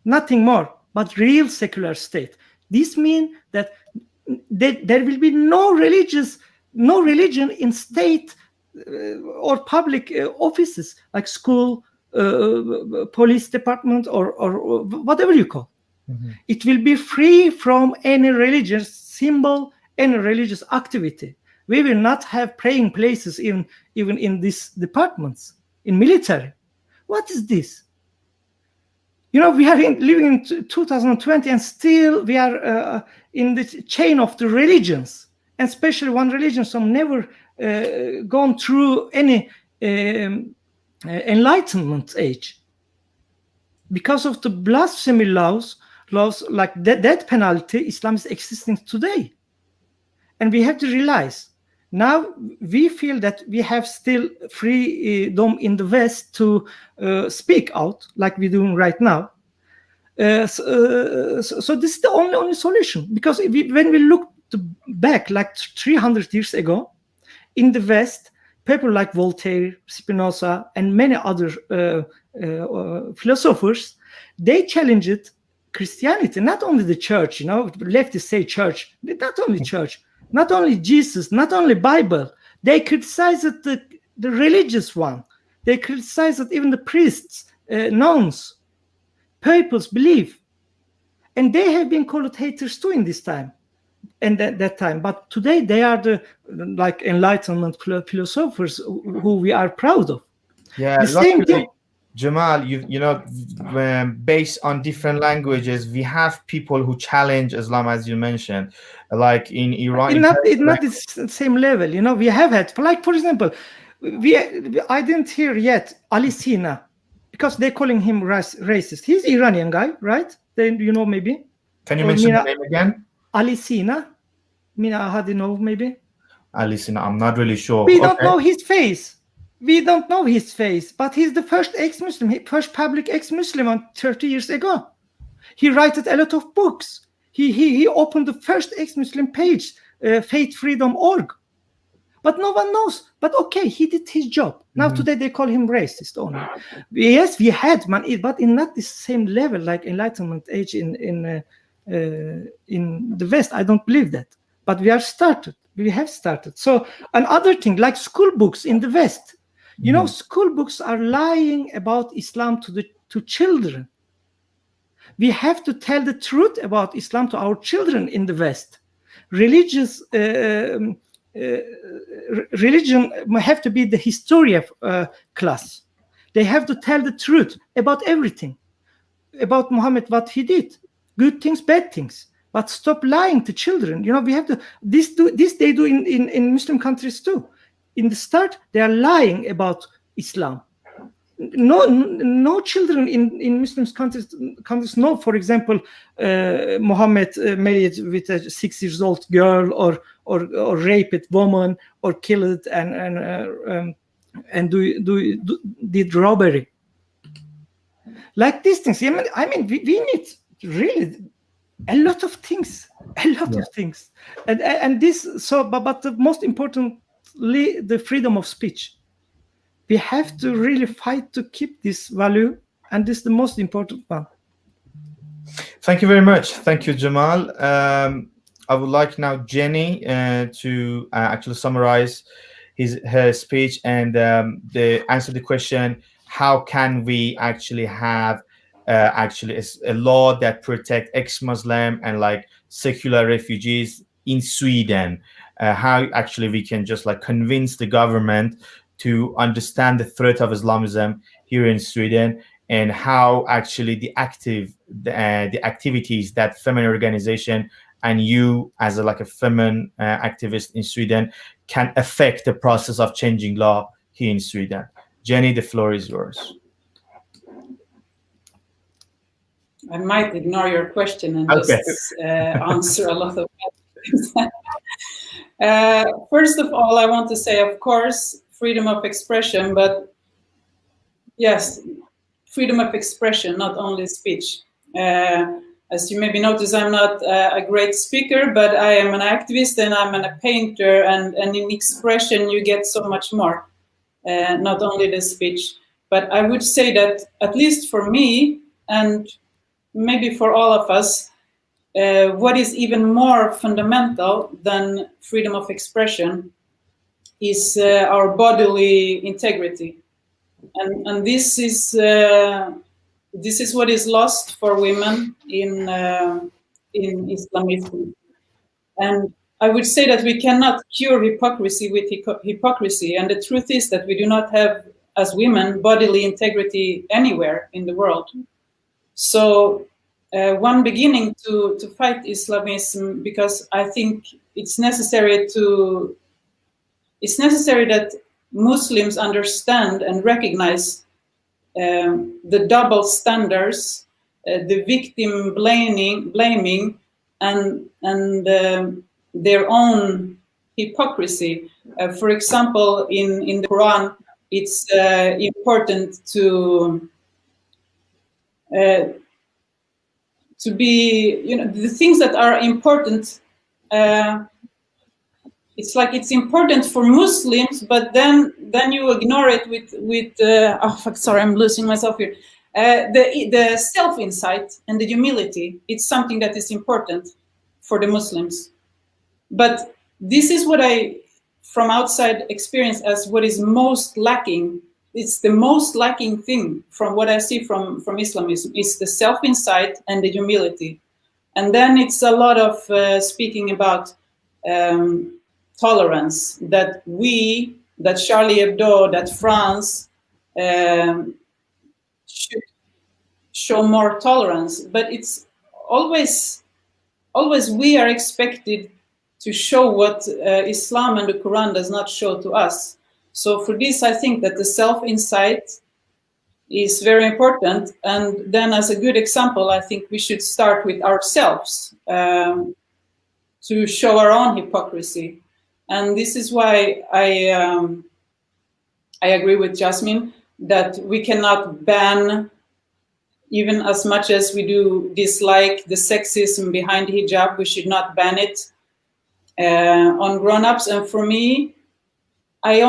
[SPEAKER 4] nothing more, but real secular state. This means that there will be no religion in state or public offices like school, police department, or whatever you call. It will be free from any religious symbol, any religious activity. We will not have praying places even in these departments, in military. What is this? We are living in 2020, and still we are in the chain of the religions, and especially one religion some never gone through any Enlightenment age. Because of the blasphemy laws like death penalty, Islam is existing today. And we have to realize, now we feel that we have still freedom in the West to speak out, like we're doing right now. So this is the only solution, because when we look back like 300 years ago, in the West, people like Voltaire, Spinoza, and many other philosophers, they challenged Christianity, not only the church, leftists say church, not only church, not only Jesus, not only Bible. They criticized the religious one. They criticized even the priests, nuns, people's belief. And they have been called haters too in this time. And that time, but today they are the Enlightenment philosophers who we are proud of.
[SPEAKER 1] Yeah,
[SPEAKER 4] the same thing.
[SPEAKER 1] Jamal, based on different languages, we have people who challenge Islam, as you mentioned, like in Iran.
[SPEAKER 4] It's not the same level, We have had, like for example, I didn't hear yet Ali Sina, because they're calling him racist. He's Iranian guy, right? Then maybe.
[SPEAKER 1] Can you mention the name again?
[SPEAKER 4] Ali Sina, Mina Ahadi, maybe.
[SPEAKER 1] Ali Sina, I'm not really sure.
[SPEAKER 4] We don't know his face. We don't know his face, but he's the first ex-Muslim, first public ex-Muslim 30 years ago. He wrote a lot of books. He opened the first ex-Muslim page, faithfreedom.org. But no one knows. But okay, he did his job. Now today they call him racist only. Yes, we had, but in not the same level like Enlightenment age in the West. I don't believe that, but we have started. So another thing, like school books in the West, school books are lying about Islam to children. We have to tell the truth about Islam to our children in the West. Religion have to be the history of class. They have to tell the truth about everything, about Muhammad, what he did. Good things, bad things, but stop lying to children. We have to. This they do in Muslim countries too. In the start, they are lying about Islam. No children in Muslim countries know. For example, Muhammad married with a 6-year-old girl, or raped woman, or killed and did robbery. Like these things. I mean, we need. Really a lot of things, and this. So but the most importantly, the freedom of speech. We have to really fight to keep this value, and this is the most important one.
[SPEAKER 1] Thank you very much. Thank you, Jamal. I would like now Jenny to actually summarize her speech and answer the question: how can we actually have a law that protect ex-Muslim and like secular refugees in Sweden? How actually we can just like convince the government to understand the threat of Islamism here in Sweden, and how actually the activities that feminine organization and you as a feminine activist in Sweden can affect the process of changing law here in Sweden. Jenny, the floor is yours.
[SPEAKER 5] I might ignore your question and just answer a lot of questions. First of all, I want to say, of course, freedom of expression, but yes, freedom of expression, not only speech. As you maybe notice, I'm not a great speaker, but I am an activist and I'm a painter, and in expression you get so much more, not only the speech. But I would say that, at least for me, and maybe for all of us, what is even more fundamental than freedom of expression is our bodily integrity, and this is what is lost for women in Islamism. And I would say that we cannot cure hypocrisy with hypocrisy, and the truth is that we do not have, as women, bodily integrity anywhere in the world. So one beginning to fight Islamism, because I think it's necessary to it's necessary that Muslims understand and recognize the double standards, the victim blaming, and their own hypocrisy. For example, in the Quran, it's important to be, the things that are important. It's like it's important for Muslims, but then you ignore it with oh fuck, sorry, I'm losing myself here. The self-insight and the humility. It's something that is important for the Muslims, but this is what I, from outside, experience as what is most lacking. It's the most lacking thing from what I see from Islamism is the self-insight and the humility, and then it's a lot of speaking about. Tolerance, that Charlie Hebdo, that France should show more tolerance, but it's always we are expected to show what Islam and the Quran does not show to us. So for this, I think that the self-insight is very important, and then as a good example, I think we should start with ourselves to show our own hypocrisy. And this is why I agree with Yasmine that we cannot ban, even as much as we do dislike the sexism behind hijab, we should not ban it on grown-ups. And for me, I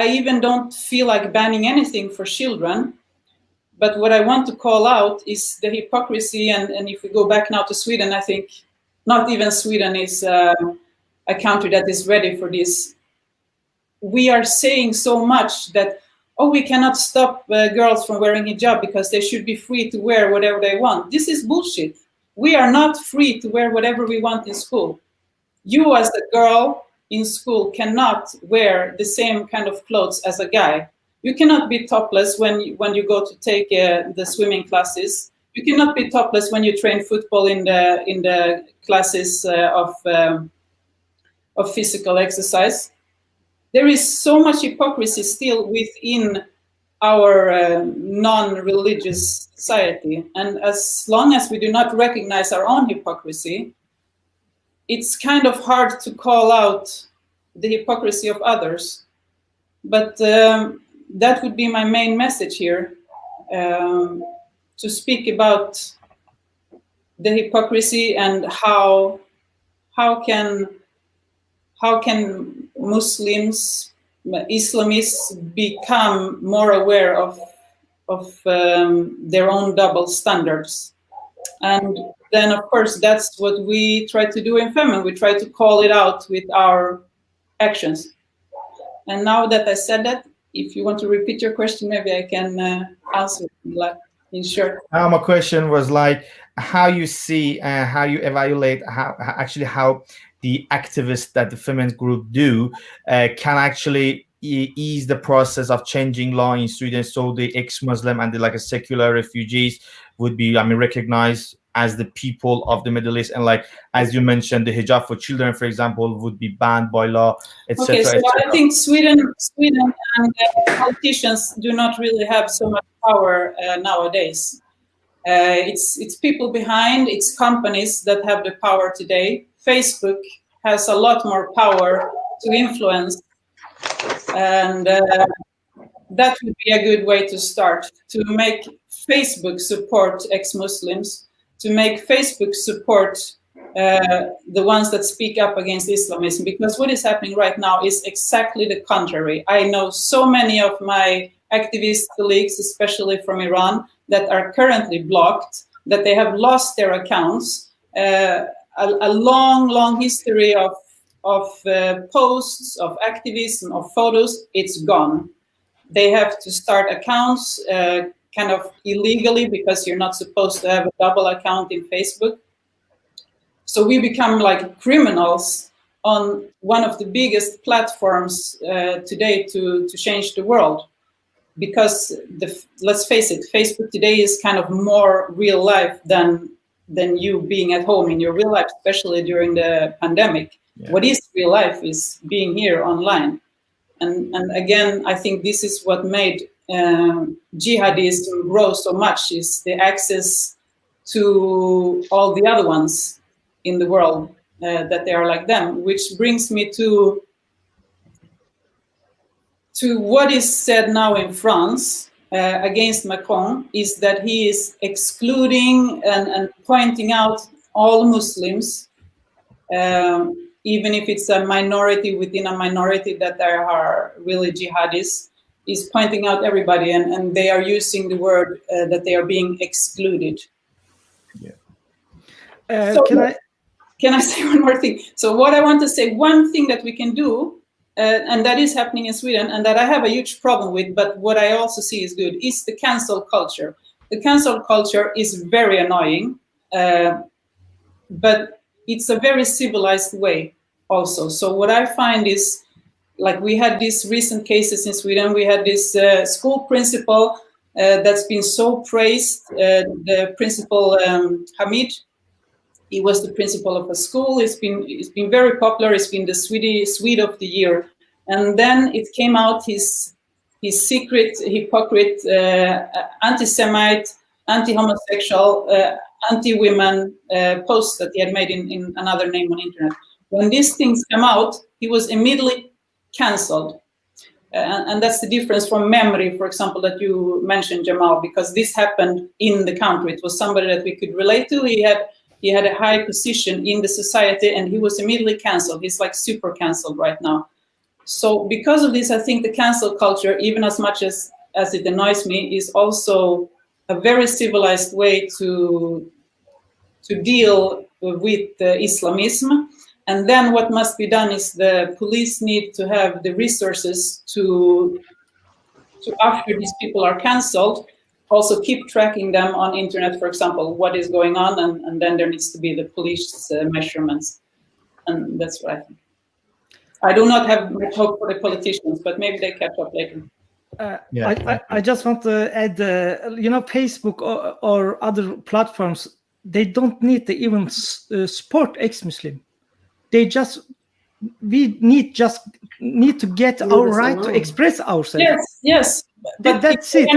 [SPEAKER 5] even don't feel like banning anything for children. But what I want to call out is the hypocrisy. And if we go back now to Sweden, I think not even Sweden is a country that is ready for this. We are saying so much that, oh, we cannot stop girls from wearing hijab because they should be free to wear whatever they want. This is bullshit. We are not free to wear whatever we want in school. You as a girl in school cannot wear the same kind of clothes as a guy. You cannot be topless when you go to take the swimming classes. You cannot be topless when you train football in the classes of physical exercise. There is so much hypocrisy still within our non-religious society. And as long as we do not recognize our own hypocrisy, it's kind of hard to call out the hypocrisy of others. But that would be my main message here, to speak about the hypocrisy and how can Muslims, Islamists become more aware of their own double standards. And then, of course, that's what we try to do in Femin. We try to call it out with our actions. And now that I said that, if you want to repeat your question, maybe I can answer in short.
[SPEAKER 1] My question was like, how you see, how you evaluate how the activists that the feminist group do can actually ease the process of changing law in Sweden, so the ex-Muslim and the secular refugees would be, recognized as the people of the Middle East, and as you mentioned, the hijab for children, for example, would be banned by law, etc.
[SPEAKER 5] Okay, so I think Sweden and politicians do not really have so much power nowadays. It's people behind, it's companies that have the power today. Facebook has a lot more power to influence, and that would be a good way to start, to make Facebook support ex-Muslims, to make Facebook support the ones that speak up against Islamism, because what is happening right now is exactly the contrary. I know so many of my activist colleagues, especially from Iran, that are currently blocked, that they have lost their accounts, a long history of posts, of activism, of photos, it's gone. They have to start accounts kind of illegally, because you're not supposed to have a double account in Facebook. So we become like criminals on one of the biggest platforms today to change the world. Because let's face it, Facebook today is kind of more real life than you being at home in your real life, especially during the pandemic. Yeah. What is real life is being here online. And again, I think this is what made jihadism grow so much, is the access to all the other ones in the world, that they are like them, which brings me to what is said now in France against Macron, is that he is excluding and pointing out all Muslims, even if it's a minority within a minority that there are really jihadists, is pointing out everybody, and they are using the word that they are being excluded.
[SPEAKER 1] Yeah.
[SPEAKER 5] So can I say one more thing? So what I want to say, one thing that we can do, and that is happening in Sweden, and that I have a huge problem with, but what I also see is good, is the cancel culture. The cancel culture is very annoying, but it's a very civilized way also. So what I find is, like, we had these recent cases in Sweden. We had this school principal that's been so praised, the principal Hamid. He was the principal of a school. It's been very popular. It's been the Swede of the year. And then it came out his secret, hypocrite, anti-Semite, anti-homosexual, anti-women posts that he had made in another name on internet. When these things come out, he was immediately cancelled. And that's the difference from memory, for example, that you mentioned, Jamal, because this happened in the country. It was somebody that we could relate to. He had a high position in the society, and he was immediately cancelled. He's like super cancelled right now. So because of this, I think the cancel culture, even as much as it annoys me, is also a very civilized way to deal with Islamism. And then what must be done is the police need to have the resources to after these people are cancelled, also keep tracking them on internet, for example, what is going on, and then there needs to be the police measurements. And that's what I think. I do not have much hope for the politicians, but maybe they catch up later.
[SPEAKER 4] I just want to add, Facebook or other platforms, they don't need to even support ex-Muslim. We need to get our right to express ourselves.
[SPEAKER 5] Yes. But
[SPEAKER 4] that's it.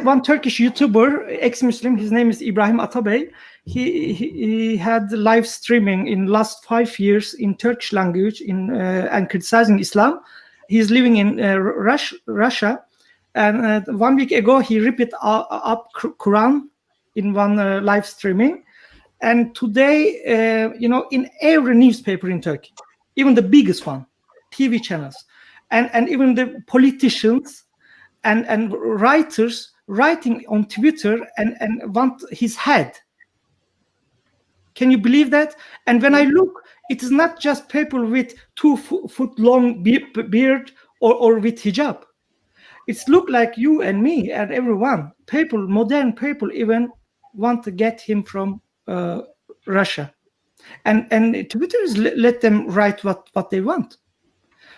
[SPEAKER 4] One Turkish YouTuber, ex-Muslim, his name is Ibrahim Atabey. He had live streaming in last 5 years in Turkish language and criticizing Islam. He's living in Russia, and 1 week ago he ripped up Quran in one live streaming. And today, in every newspaper in Turkey, even the biggest one, TV channels, and even the politicians and writers writing on Twitter and want his head. Can you believe that? And when I look, it is not just people with 2 foot long beard or with hijab. It's look like you and me and everyone. People, modern people, even want to get him from Russia, and Twitter is let them write what they want.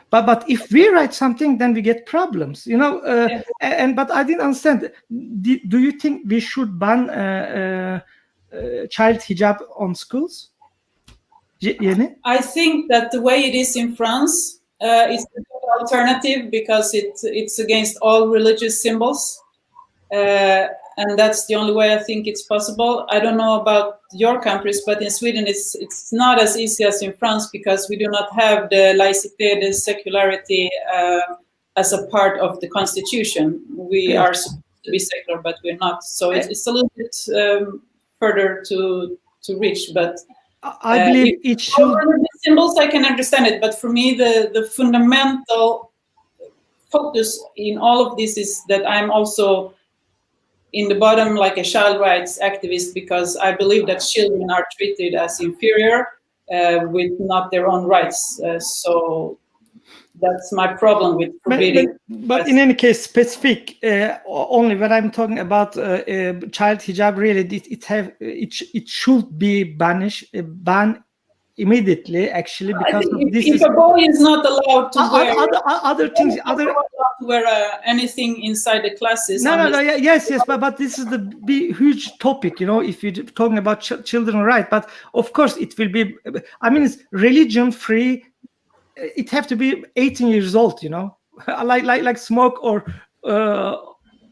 [SPEAKER 4] But if we write something, then we get problems, but I didn't understand. Do you think we should ban child hijab on schools?
[SPEAKER 5] I think that the way it is in France is a good alternative, because it's against all religious symbols. And that's the only way I think it's possible. I don't know about your countries, but in Sweden it's not as easy as in France, because we do not have the laïcité, the secularity as a part of the constitution. We are supposed to be secular, but we're not. So it's a little bit further to reach. But
[SPEAKER 4] I believe it should.
[SPEAKER 5] The symbols, I can understand it, but for me the fundamental focus in all of this is that I'm also in the bottom like a child rights activist, because I believe that children are treated as inferior with not their own rights. So that's my problem with forbidding.
[SPEAKER 4] But in any case, specific, only when I'm talking about child hijab, really, it should be banned immediately, actually, because
[SPEAKER 5] if a boy is not allowed to wear
[SPEAKER 4] other things,
[SPEAKER 5] anything inside the classes.
[SPEAKER 4] Yes, but this is the huge topic, if you're talking about children right. But of course, it will be. I mean, it's religion free it have to be 18 years old, you know, like smoke or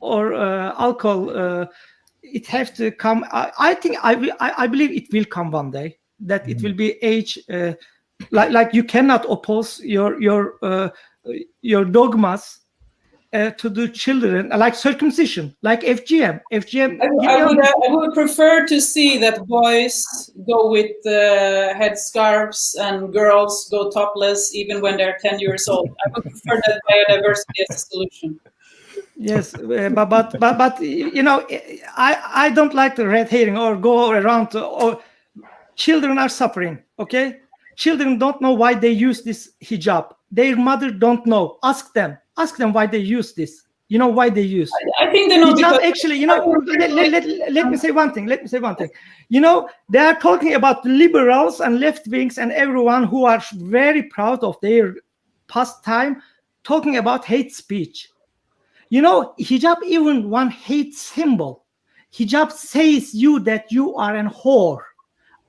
[SPEAKER 4] alcohol. It have to come. I believe it will come one day, that it will be age. Like you cannot oppose your dogmas to the children, like circumcision, like FGM.
[SPEAKER 5] I would prefer to see that boys go with headscarves and girls go topless even when they're 10 years old. I would prefer that biodiversity as a solution.
[SPEAKER 4] Yes, but you know, I don't like the red herring or go around. Or children are suffering. Okay, children don't know why they use this hijab. Their mother don't know. Ask them why they use this. You know why they use.
[SPEAKER 5] I think they know
[SPEAKER 4] hijab. Actually, you know, let me say one thing. You know, they are talking about liberals and left wings and everyone who are very proud of their past time, talking about hate speech. You know, hijab even one hate symbol. Hijab says you that you are an whore.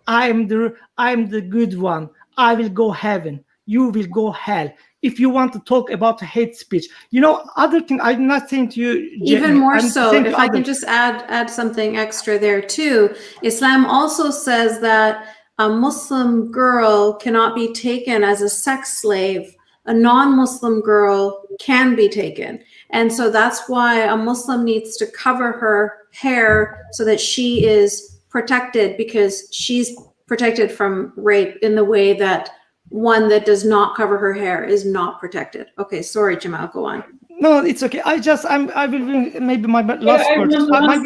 [SPEAKER 4] I am the good one. I will go heaven. You will go hell. If you want to talk about hate speech, you know, other thing I'm not saying to you.
[SPEAKER 3] Even more so, if I can just add something extra there too. Islam also says that a Muslim girl cannot be taken as a sex slave. A non-Muslim girl can be taken. And so that's why a Muslim needs to cover her hair so that she is protected, because she's protected from rape in the way that one that does not cover her hair is not protected. Okay, sorry, Jamal, go on.
[SPEAKER 4] No, it's okay. I will maybe my last verse.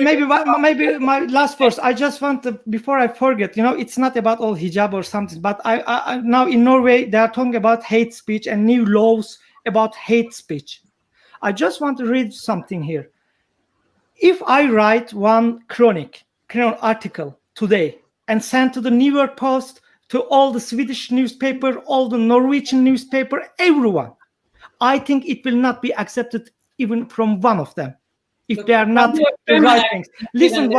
[SPEAKER 4] Maybe my last verse. I just want to, before I forget, you know, it's not about all hijab or something, but I now in Norway they are talking about hate speech and new laws about hate speech. I just want to read something here. If I write one chronicle article today and send to the New York Post, to all the Swedish newspaper, all the Norwegian newspaper, everyone, I think it will not be accepted even from one of them if they are not the right things. Listen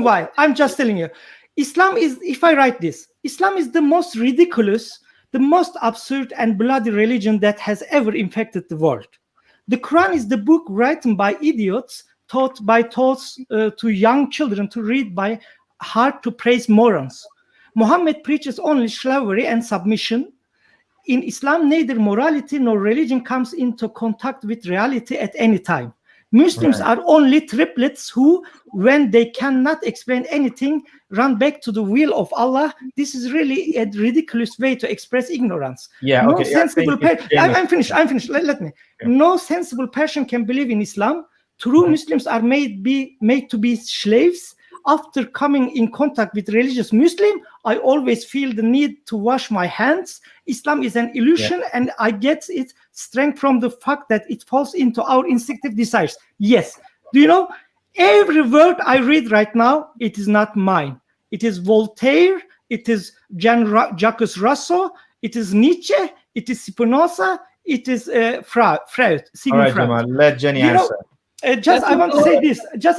[SPEAKER 4] why. I'm just telling you. Islam is, if I write this, Islam is the most ridiculous, the most absurd and bloody religion that has ever infected the world. The Quran is the book written by idiots, taught to young children to read by hard to praise morons. Muhammad preaches only slavery and submission. In Islam, neither morality nor religion comes into contact with reality at any time. Muslims are only triplets who, when they cannot explain anything, run back to the will of Allah. This is really a ridiculous way to express ignorance.
[SPEAKER 1] Yeah,
[SPEAKER 4] no
[SPEAKER 1] okay.
[SPEAKER 4] sensible I'm finished. Let me. No sensible person can believe in Islam. True Muslims are made to be slaves. After coming in contact with religious Muslim, I always feel the need to wash my hands. Islam is an illusion, and I get its strength from the fact that it falls into our instinctive desires. Yes. Do you know, every word I read right now, it is not mine. It is Voltaire, it is Jacques Rousseau, it is Nietzsche, it is Spinoza, it is Freud.
[SPEAKER 1] All right, Jamal, let Jenny answer.
[SPEAKER 4] I want to say this. Just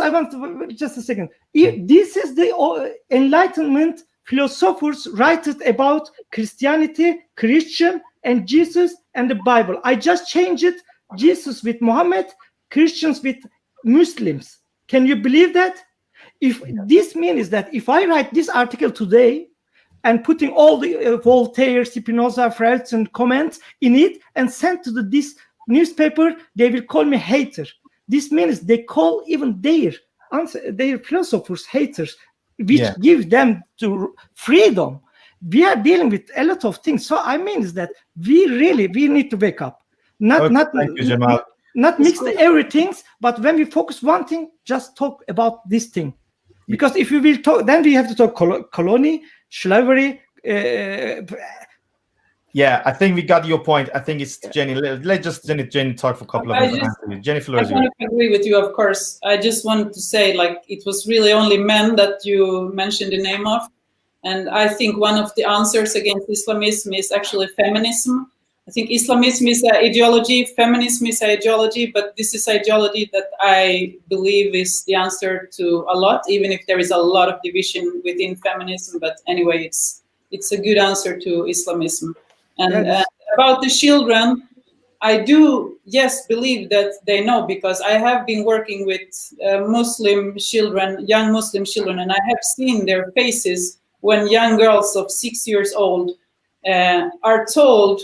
[SPEAKER 4] a second. This is the Enlightenment philosophers write about Christianity, Christian, and Jesus and the Bible. I just changed it. Jesus with Muhammad, Christians with Muslims. Can you believe that? If this means that if I write this article today and putting all the Voltaire, Spinoza, Freud and comments in it and send to this newspaper, they will call me hater. This means they call even their philosophers haters, which give them to freedom. We are dealing with a lot of things. So I mean is that we need to wake up. Not mix everything, but when we focus one thing, just talk about this thing. Because if we will talk, then we have to talk colony, slavery.
[SPEAKER 1] Yeah, I think we got your point. I think it's Jenny. Let's just Jenny talk for a couple of minutes. Jenny,
[SPEAKER 5] I kind of agree with you, of course. I just wanted to say, like, it was really only men that you mentioned the name of. And I think one of the answers against Islamism is actually feminism. I think Islamism is an ideology, feminism is an ideology, but this is ideology that I believe is the answer to a lot, even if there is a lot of division within feminism. But anyway, it's a good answer to Islamism. And about the children, I do, yes, believe that they know, because I have been working with Muslim children, young Muslim children, and I have seen their faces when young girls of 6 years old are told,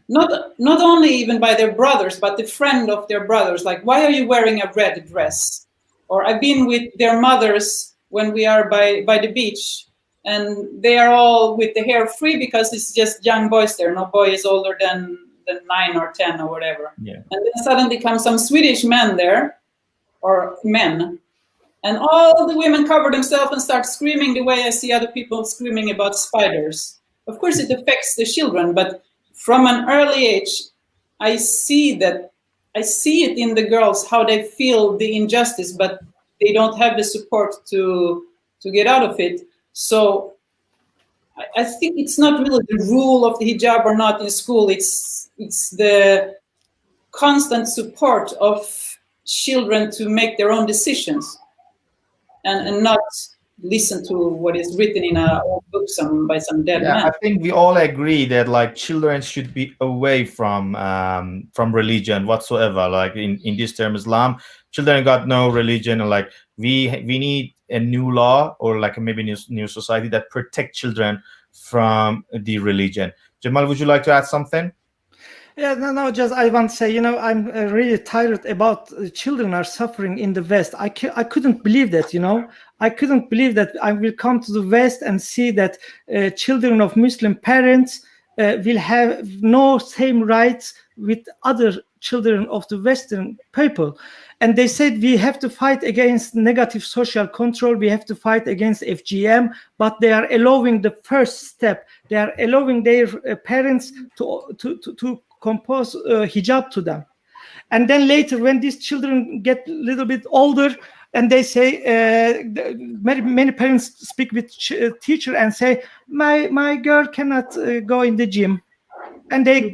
[SPEAKER 5] not only even by their brothers, but the friend of their brothers, like, why are you wearing a red dress? Or I've been with their mothers when we are by the beach, and they are all with the hair free because it's just young boys there. No boy is older than 9 or 10 or whatever.
[SPEAKER 1] Yeah.
[SPEAKER 5] And then suddenly comes some Swedish men there, or men, and all the women cover themselves and start screaming the way I see other people screaming about spiders. Of course, it affects the children, but from an early age, I see it in the girls, how they feel the injustice, but they don't have the support to get out of it. So I think it's not really the rule of the hijab or not in school. It's the constant support of children to make their own decisions and not listen to what is written in a book by some dead man.
[SPEAKER 1] I think we all agree that like children should be away from religion whatsoever. Like in this term Islam, children got no religion, and like we need a new law or like maybe new society that protect children from the religion. Jamal, would you like to add something?
[SPEAKER 4] Yeah, no, just I want to say, you know, I'm really tired about children are suffering in the West. I couldn't believe that, you know. I couldn't believe that I will come to the West and see that children of Muslim parents will have no same rights with other children of the Western people. And they said we have to fight against negative social control, we have to fight against FGM, but they are allowing the first step. They are allowing their parents to compose hijab to them. And then later, when these children get a little bit older, and they say, many parents speak with teacher and say, my girl cannot go in the gym. And they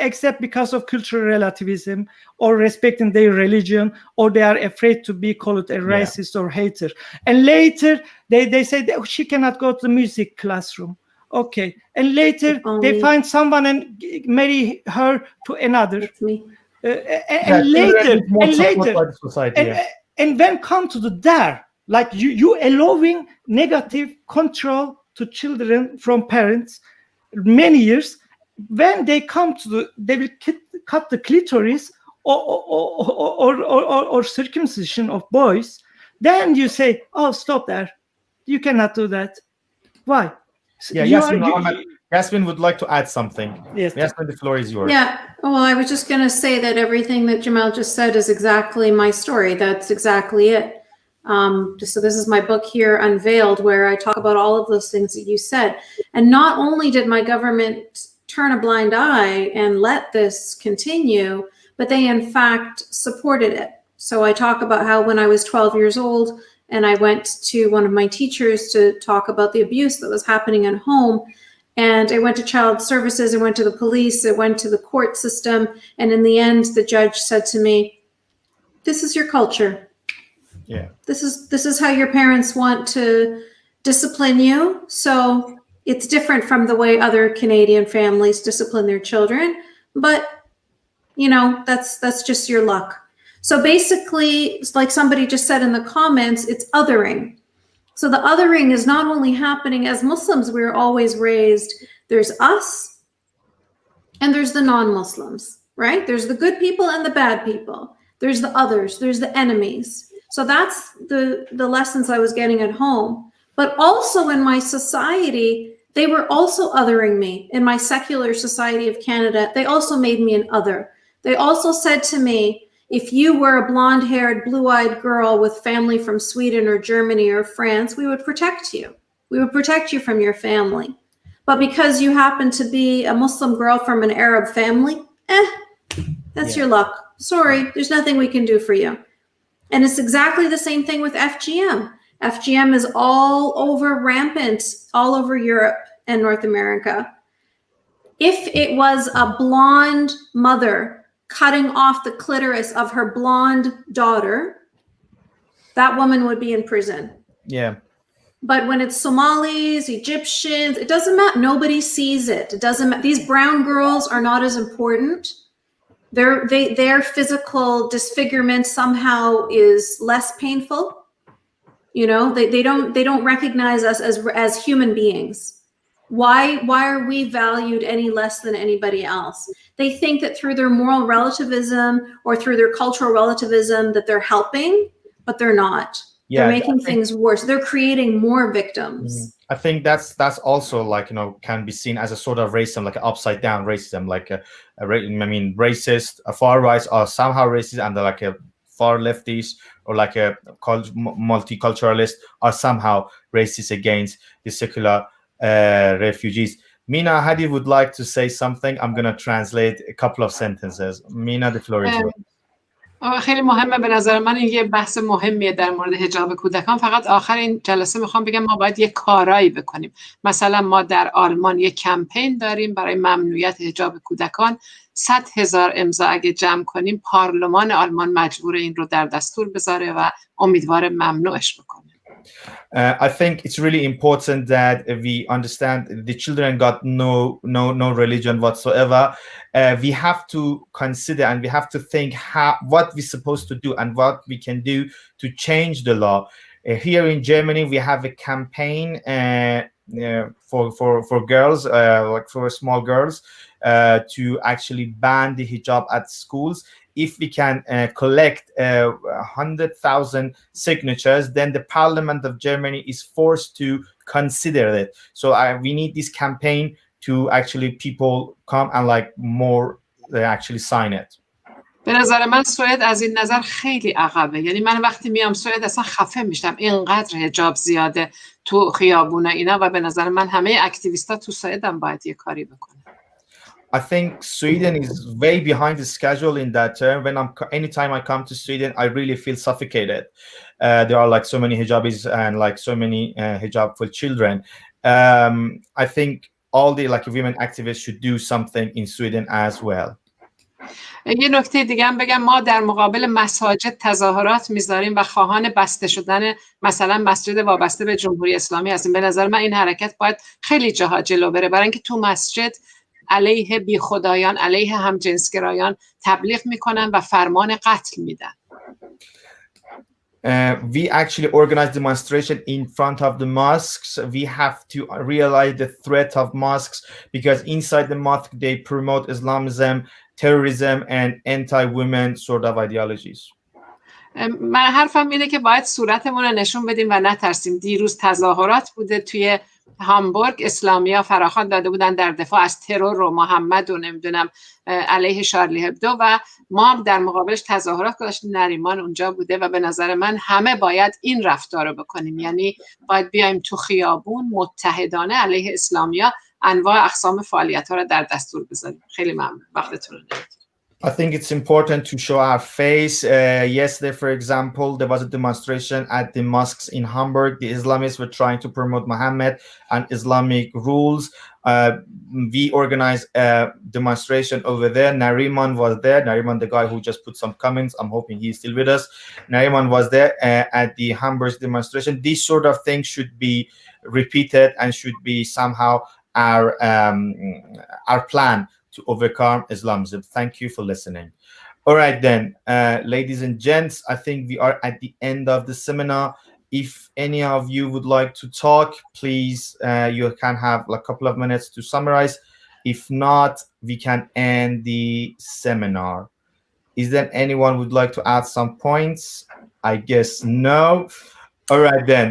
[SPEAKER 4] accept because of cultural relativism or respecting their religion, or they are afraid to be called a racist or hater. And later, they say that she cannot go to the music classroom. Okay. And later, they find someone and marry her to another. And when come to the there, like you allowing negative control to children from parents many years. When they come to they will cut the clitoris or circumcision of boys. Then you say, "Oh, stop there! You cannot do that." Why?
[SPEAKER 1] Yeah, Yasmine would like to add something.
[SPEAKER 4] Yes,
[SPEAKER 1] Yasmine, the floor is yours.
[SPEAKER 3] Yeah. Well, I was just going to say that everything that Jamal just said is exactly my story. That's exactly it. So this is my book here, Unveiled, where I talk about all of those things that you said. And not only did my government turn a blind eye and let this continue, but they in fact supported it. So I talk about how when I was 12 years old and I went to one of my teachers to talk about the abuse that was happening at home, and I went to child services, I went to the police, I went to the court system, and in the end the judge said to me, "This is your culture.
[SPEAKER 1] Yeah.
[SPEAKER 3] This is how your parents want to discipline you. So it's different from the way other Canadian families discipline their children, but you know, that's just your luck." So basically, it's like somebody just said in the comments, it's othering. So the othering is not only happening as Muslims, we're always raised, there's us and there's the non-Muslims, right? There's the good people and the bad people. There's the others, there's the enemies. So that's the lessons I was getting at home. But also in my society, they were also othering me. In my secular society of Canada, they also made me an other. They also said to me, if you were a blonde-haired, blue-eyed girl with family from Sweden or Germany or France, we would protect you. We would protect you from your family. But because you happen to be a Muslim girl from an Arab family, that's your luck. Sorry, there's nothing we can do for you. And it's exactly the same thing with FGM. FGM is all over rampant, all over Europe and North America. If it was a blonde mother cutting off the clitoris of her blonde daughter, that woman would be in prison.
[SPEAKER 1] Yeah.
[SPEAKER 3] But when it's Somalis, Egyptians, it doesn't matter. Nobody sees it. It doesn't matter. These brown girls are not as important. Their physical disfigurement somehow is less painful. You know, they don't recognize us as human beings. Why are we valued any less than anybody else? They think that through their moral relativism or through their cultural relativism that they're helping, but they're not.
[SPEAKER 1] Yeah,
[SPEAKER 3] they're making things worse. They're creating more victims.
[SPEAKER 1] I think that's also, like, you know, can be seen as a sort of racism, like an upside down racism, like racist, far right are somehow racist, and like a far leftists or like a multiculturalist are somehow racist against the secular refugees. Mina Ahadi would like to say something. I'm going to translate a couple of sentences. Mina, the floor is yours.
[SPEAKER 2] خیلی مهمه به نظر من. این یه بحث مهمیه در مورد حجاب کودکان. فقط آخر این جلسه میخوام بگم ما باید یه کارایی بکنیم. مثلا ما در آلمان یه کمپین داریم برای ممنوعیت حجاب کودکان. 100,000 امضا اگه جمع کنیم پارلمان آلمان مجبور این رو در دستور بذاره و امیدوار ممنوعش بکنه.
[SPEAKER 1] I think it's really important that we understand the children got no religion whatsoever. We have to consider and we have to think what we're supposed to do and what we can do to change the law. Here in Germany, we have a campaign for girls, like for small girls, to actually ban the hijab at schools. If we can collect 100,000 signatures, then the Parliament of Germany is forced to consider it. So we need this campaign to actually people come and like more they actually sign it.
[SPEAKER 2] به نظر من سوئد از این نظر خیلی عقبه. یعنی من وقتی میام سوئد اصلا خفه میشم اینقدر حجاب زیاده تو خیابونه اینا و به نظر من همه اکتیویستا تو سوئد هم باید یه کاری بکنن.
[SPEAKER 1] I think Sweden is way behind the schedule in that term. Anytime I come to Sweden, I really feel suffocated. There are like so many hijabis and like so many hijab for children. I think all the like women activists should do something in Sweden as well.
[SPEAKER 2] یه نکته دیگه هم بگم، ما در مقابل مساجد تظاهرات میذاریم و خواهان بسته شدن مثلا مسجد وابسته به جمهوری اسلامی هستیم. به نظر من این حرکت باید خیلی جاها جلو بره، برای اینکه تو مسجد علیه بی خدایان، علیه همجنسگرایان تبلیغ میکنن و فرمان قتل میدن.
[SPEAKER 1] We actually organize demonstration in front of the mosques. We have to realize the threat of mosques because inside the mosque they promote Islamism, terrorism, and anti-women sort of ideologies.
[SPEAKER 2] من حرفم اینه که باید صورتمون رو نشون بدیم و نترسیم. دیروز تظاهرات بوده توی هامبورگ، اسلامیا فراخوان داده بودن در دفاع از ترور و محمد و نمیدونم علیه شارلی هبدو و ما در مقابلش تظاهرات داشتیم. نریمان اونجا بوده و به نظر من همه باید این رفتار رو بکنیم. یعنی باید بیایم تو خیابون متحدانه علیه اسلامیا انواع اقسام فعالیت‌ها رو در دستور بذاریم. خیلی ممنون وقتتون رو ندید.
[SPEAKER 1] I think it's important to show our face. Yesterday, for example, there was a demonstration at the mosques in Hamburg. The Islamists were trying to promote Muhammad and Islamic rules. We organized a demonstration over there. Nariman was there. Nariman, the guy who just put some comments. I'm hoping he's still with us. Nariman was there at the Hamburg demonstration. These sort of things should be repeated and should be somehow our plan to overcome Islamism. Thank you for listening. All right then, ladies and gents, I think we are at the end of the seminar. If any of you would like to talk, please, you can have a couple of minutes to summarize. If not, we can end the seminar. Is there anyone who would like to add some points? I guess no. All right then.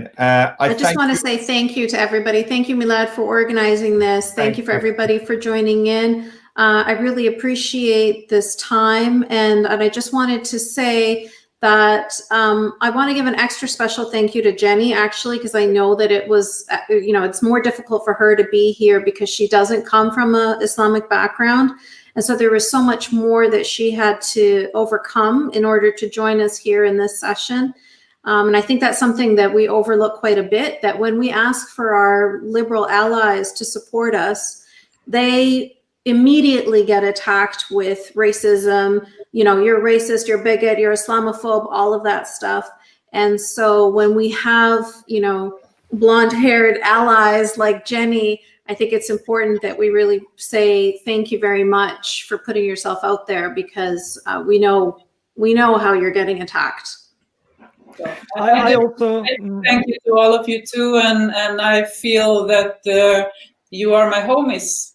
[SPEAKER 1] I
[SPEAKER 3] just want to say thank you to everybody. Thank you, Milad, for organizing this. Thank you for everybody for joining in. I really appreciate this time, and I just wanted to say that I want to give an extra special thank you to Jenny, actually, because I know that it was, it's more difficult for her to be here because she doesn't come from an Islamic background. And so there was so much more that she had to overcome in order to join us here in this session. And I think that's something that we overlook quite a bit, that when we ask for our liberal allies to support us, they immediately get attacked with racism. You're racist, you're bigot, you're Islamophobe, all of that stuff. And so when we have, blonde-haired allies like Jenny, I think it's important that we really say thank you very much for putting yourself out there, because we know how you're getting attacked.
[SPEAKER 4] I also
[SPEAKER 5] thank you to all of you too, and I feel that you are my homies.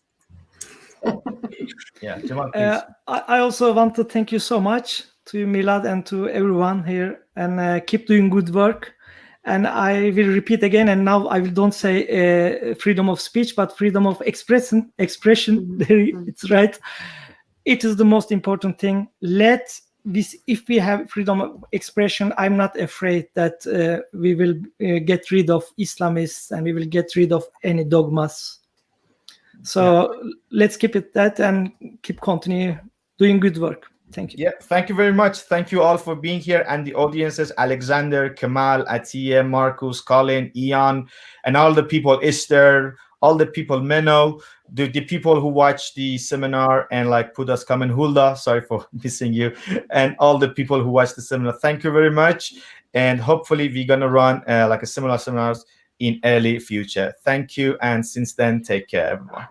[SPEAKER 1] Yeah, Jamal, please.
[SPEAKER 4] I also want to thank you so much to you, Milad, and to everyone here, and keep doing good work. And I will repeat again, and now I don't say freedom of speech, but freedom of expression. It's right. It is the most important thing. If we have freedom of expression, I'm not afraid that we will get rid of Islamists and we will get rid of any dogmas. So let's keep it that and continue doing good work. Thank you.
[SPEAKER 1] Yeah, thank you very much. Thank you all for being here, and the audiences, Alexander, Kemal, Atiye, Marcus, Colin, Ian, and all the people, Esther, all the people, Menno, the people who watched the seminar and like put us comment, Hulda, sorry for missing you, and all the people who watched the seminar. Thank you very much. And hopefully we're going to run like a similar seminars in early future. Thank you. And since then, take care, everyone.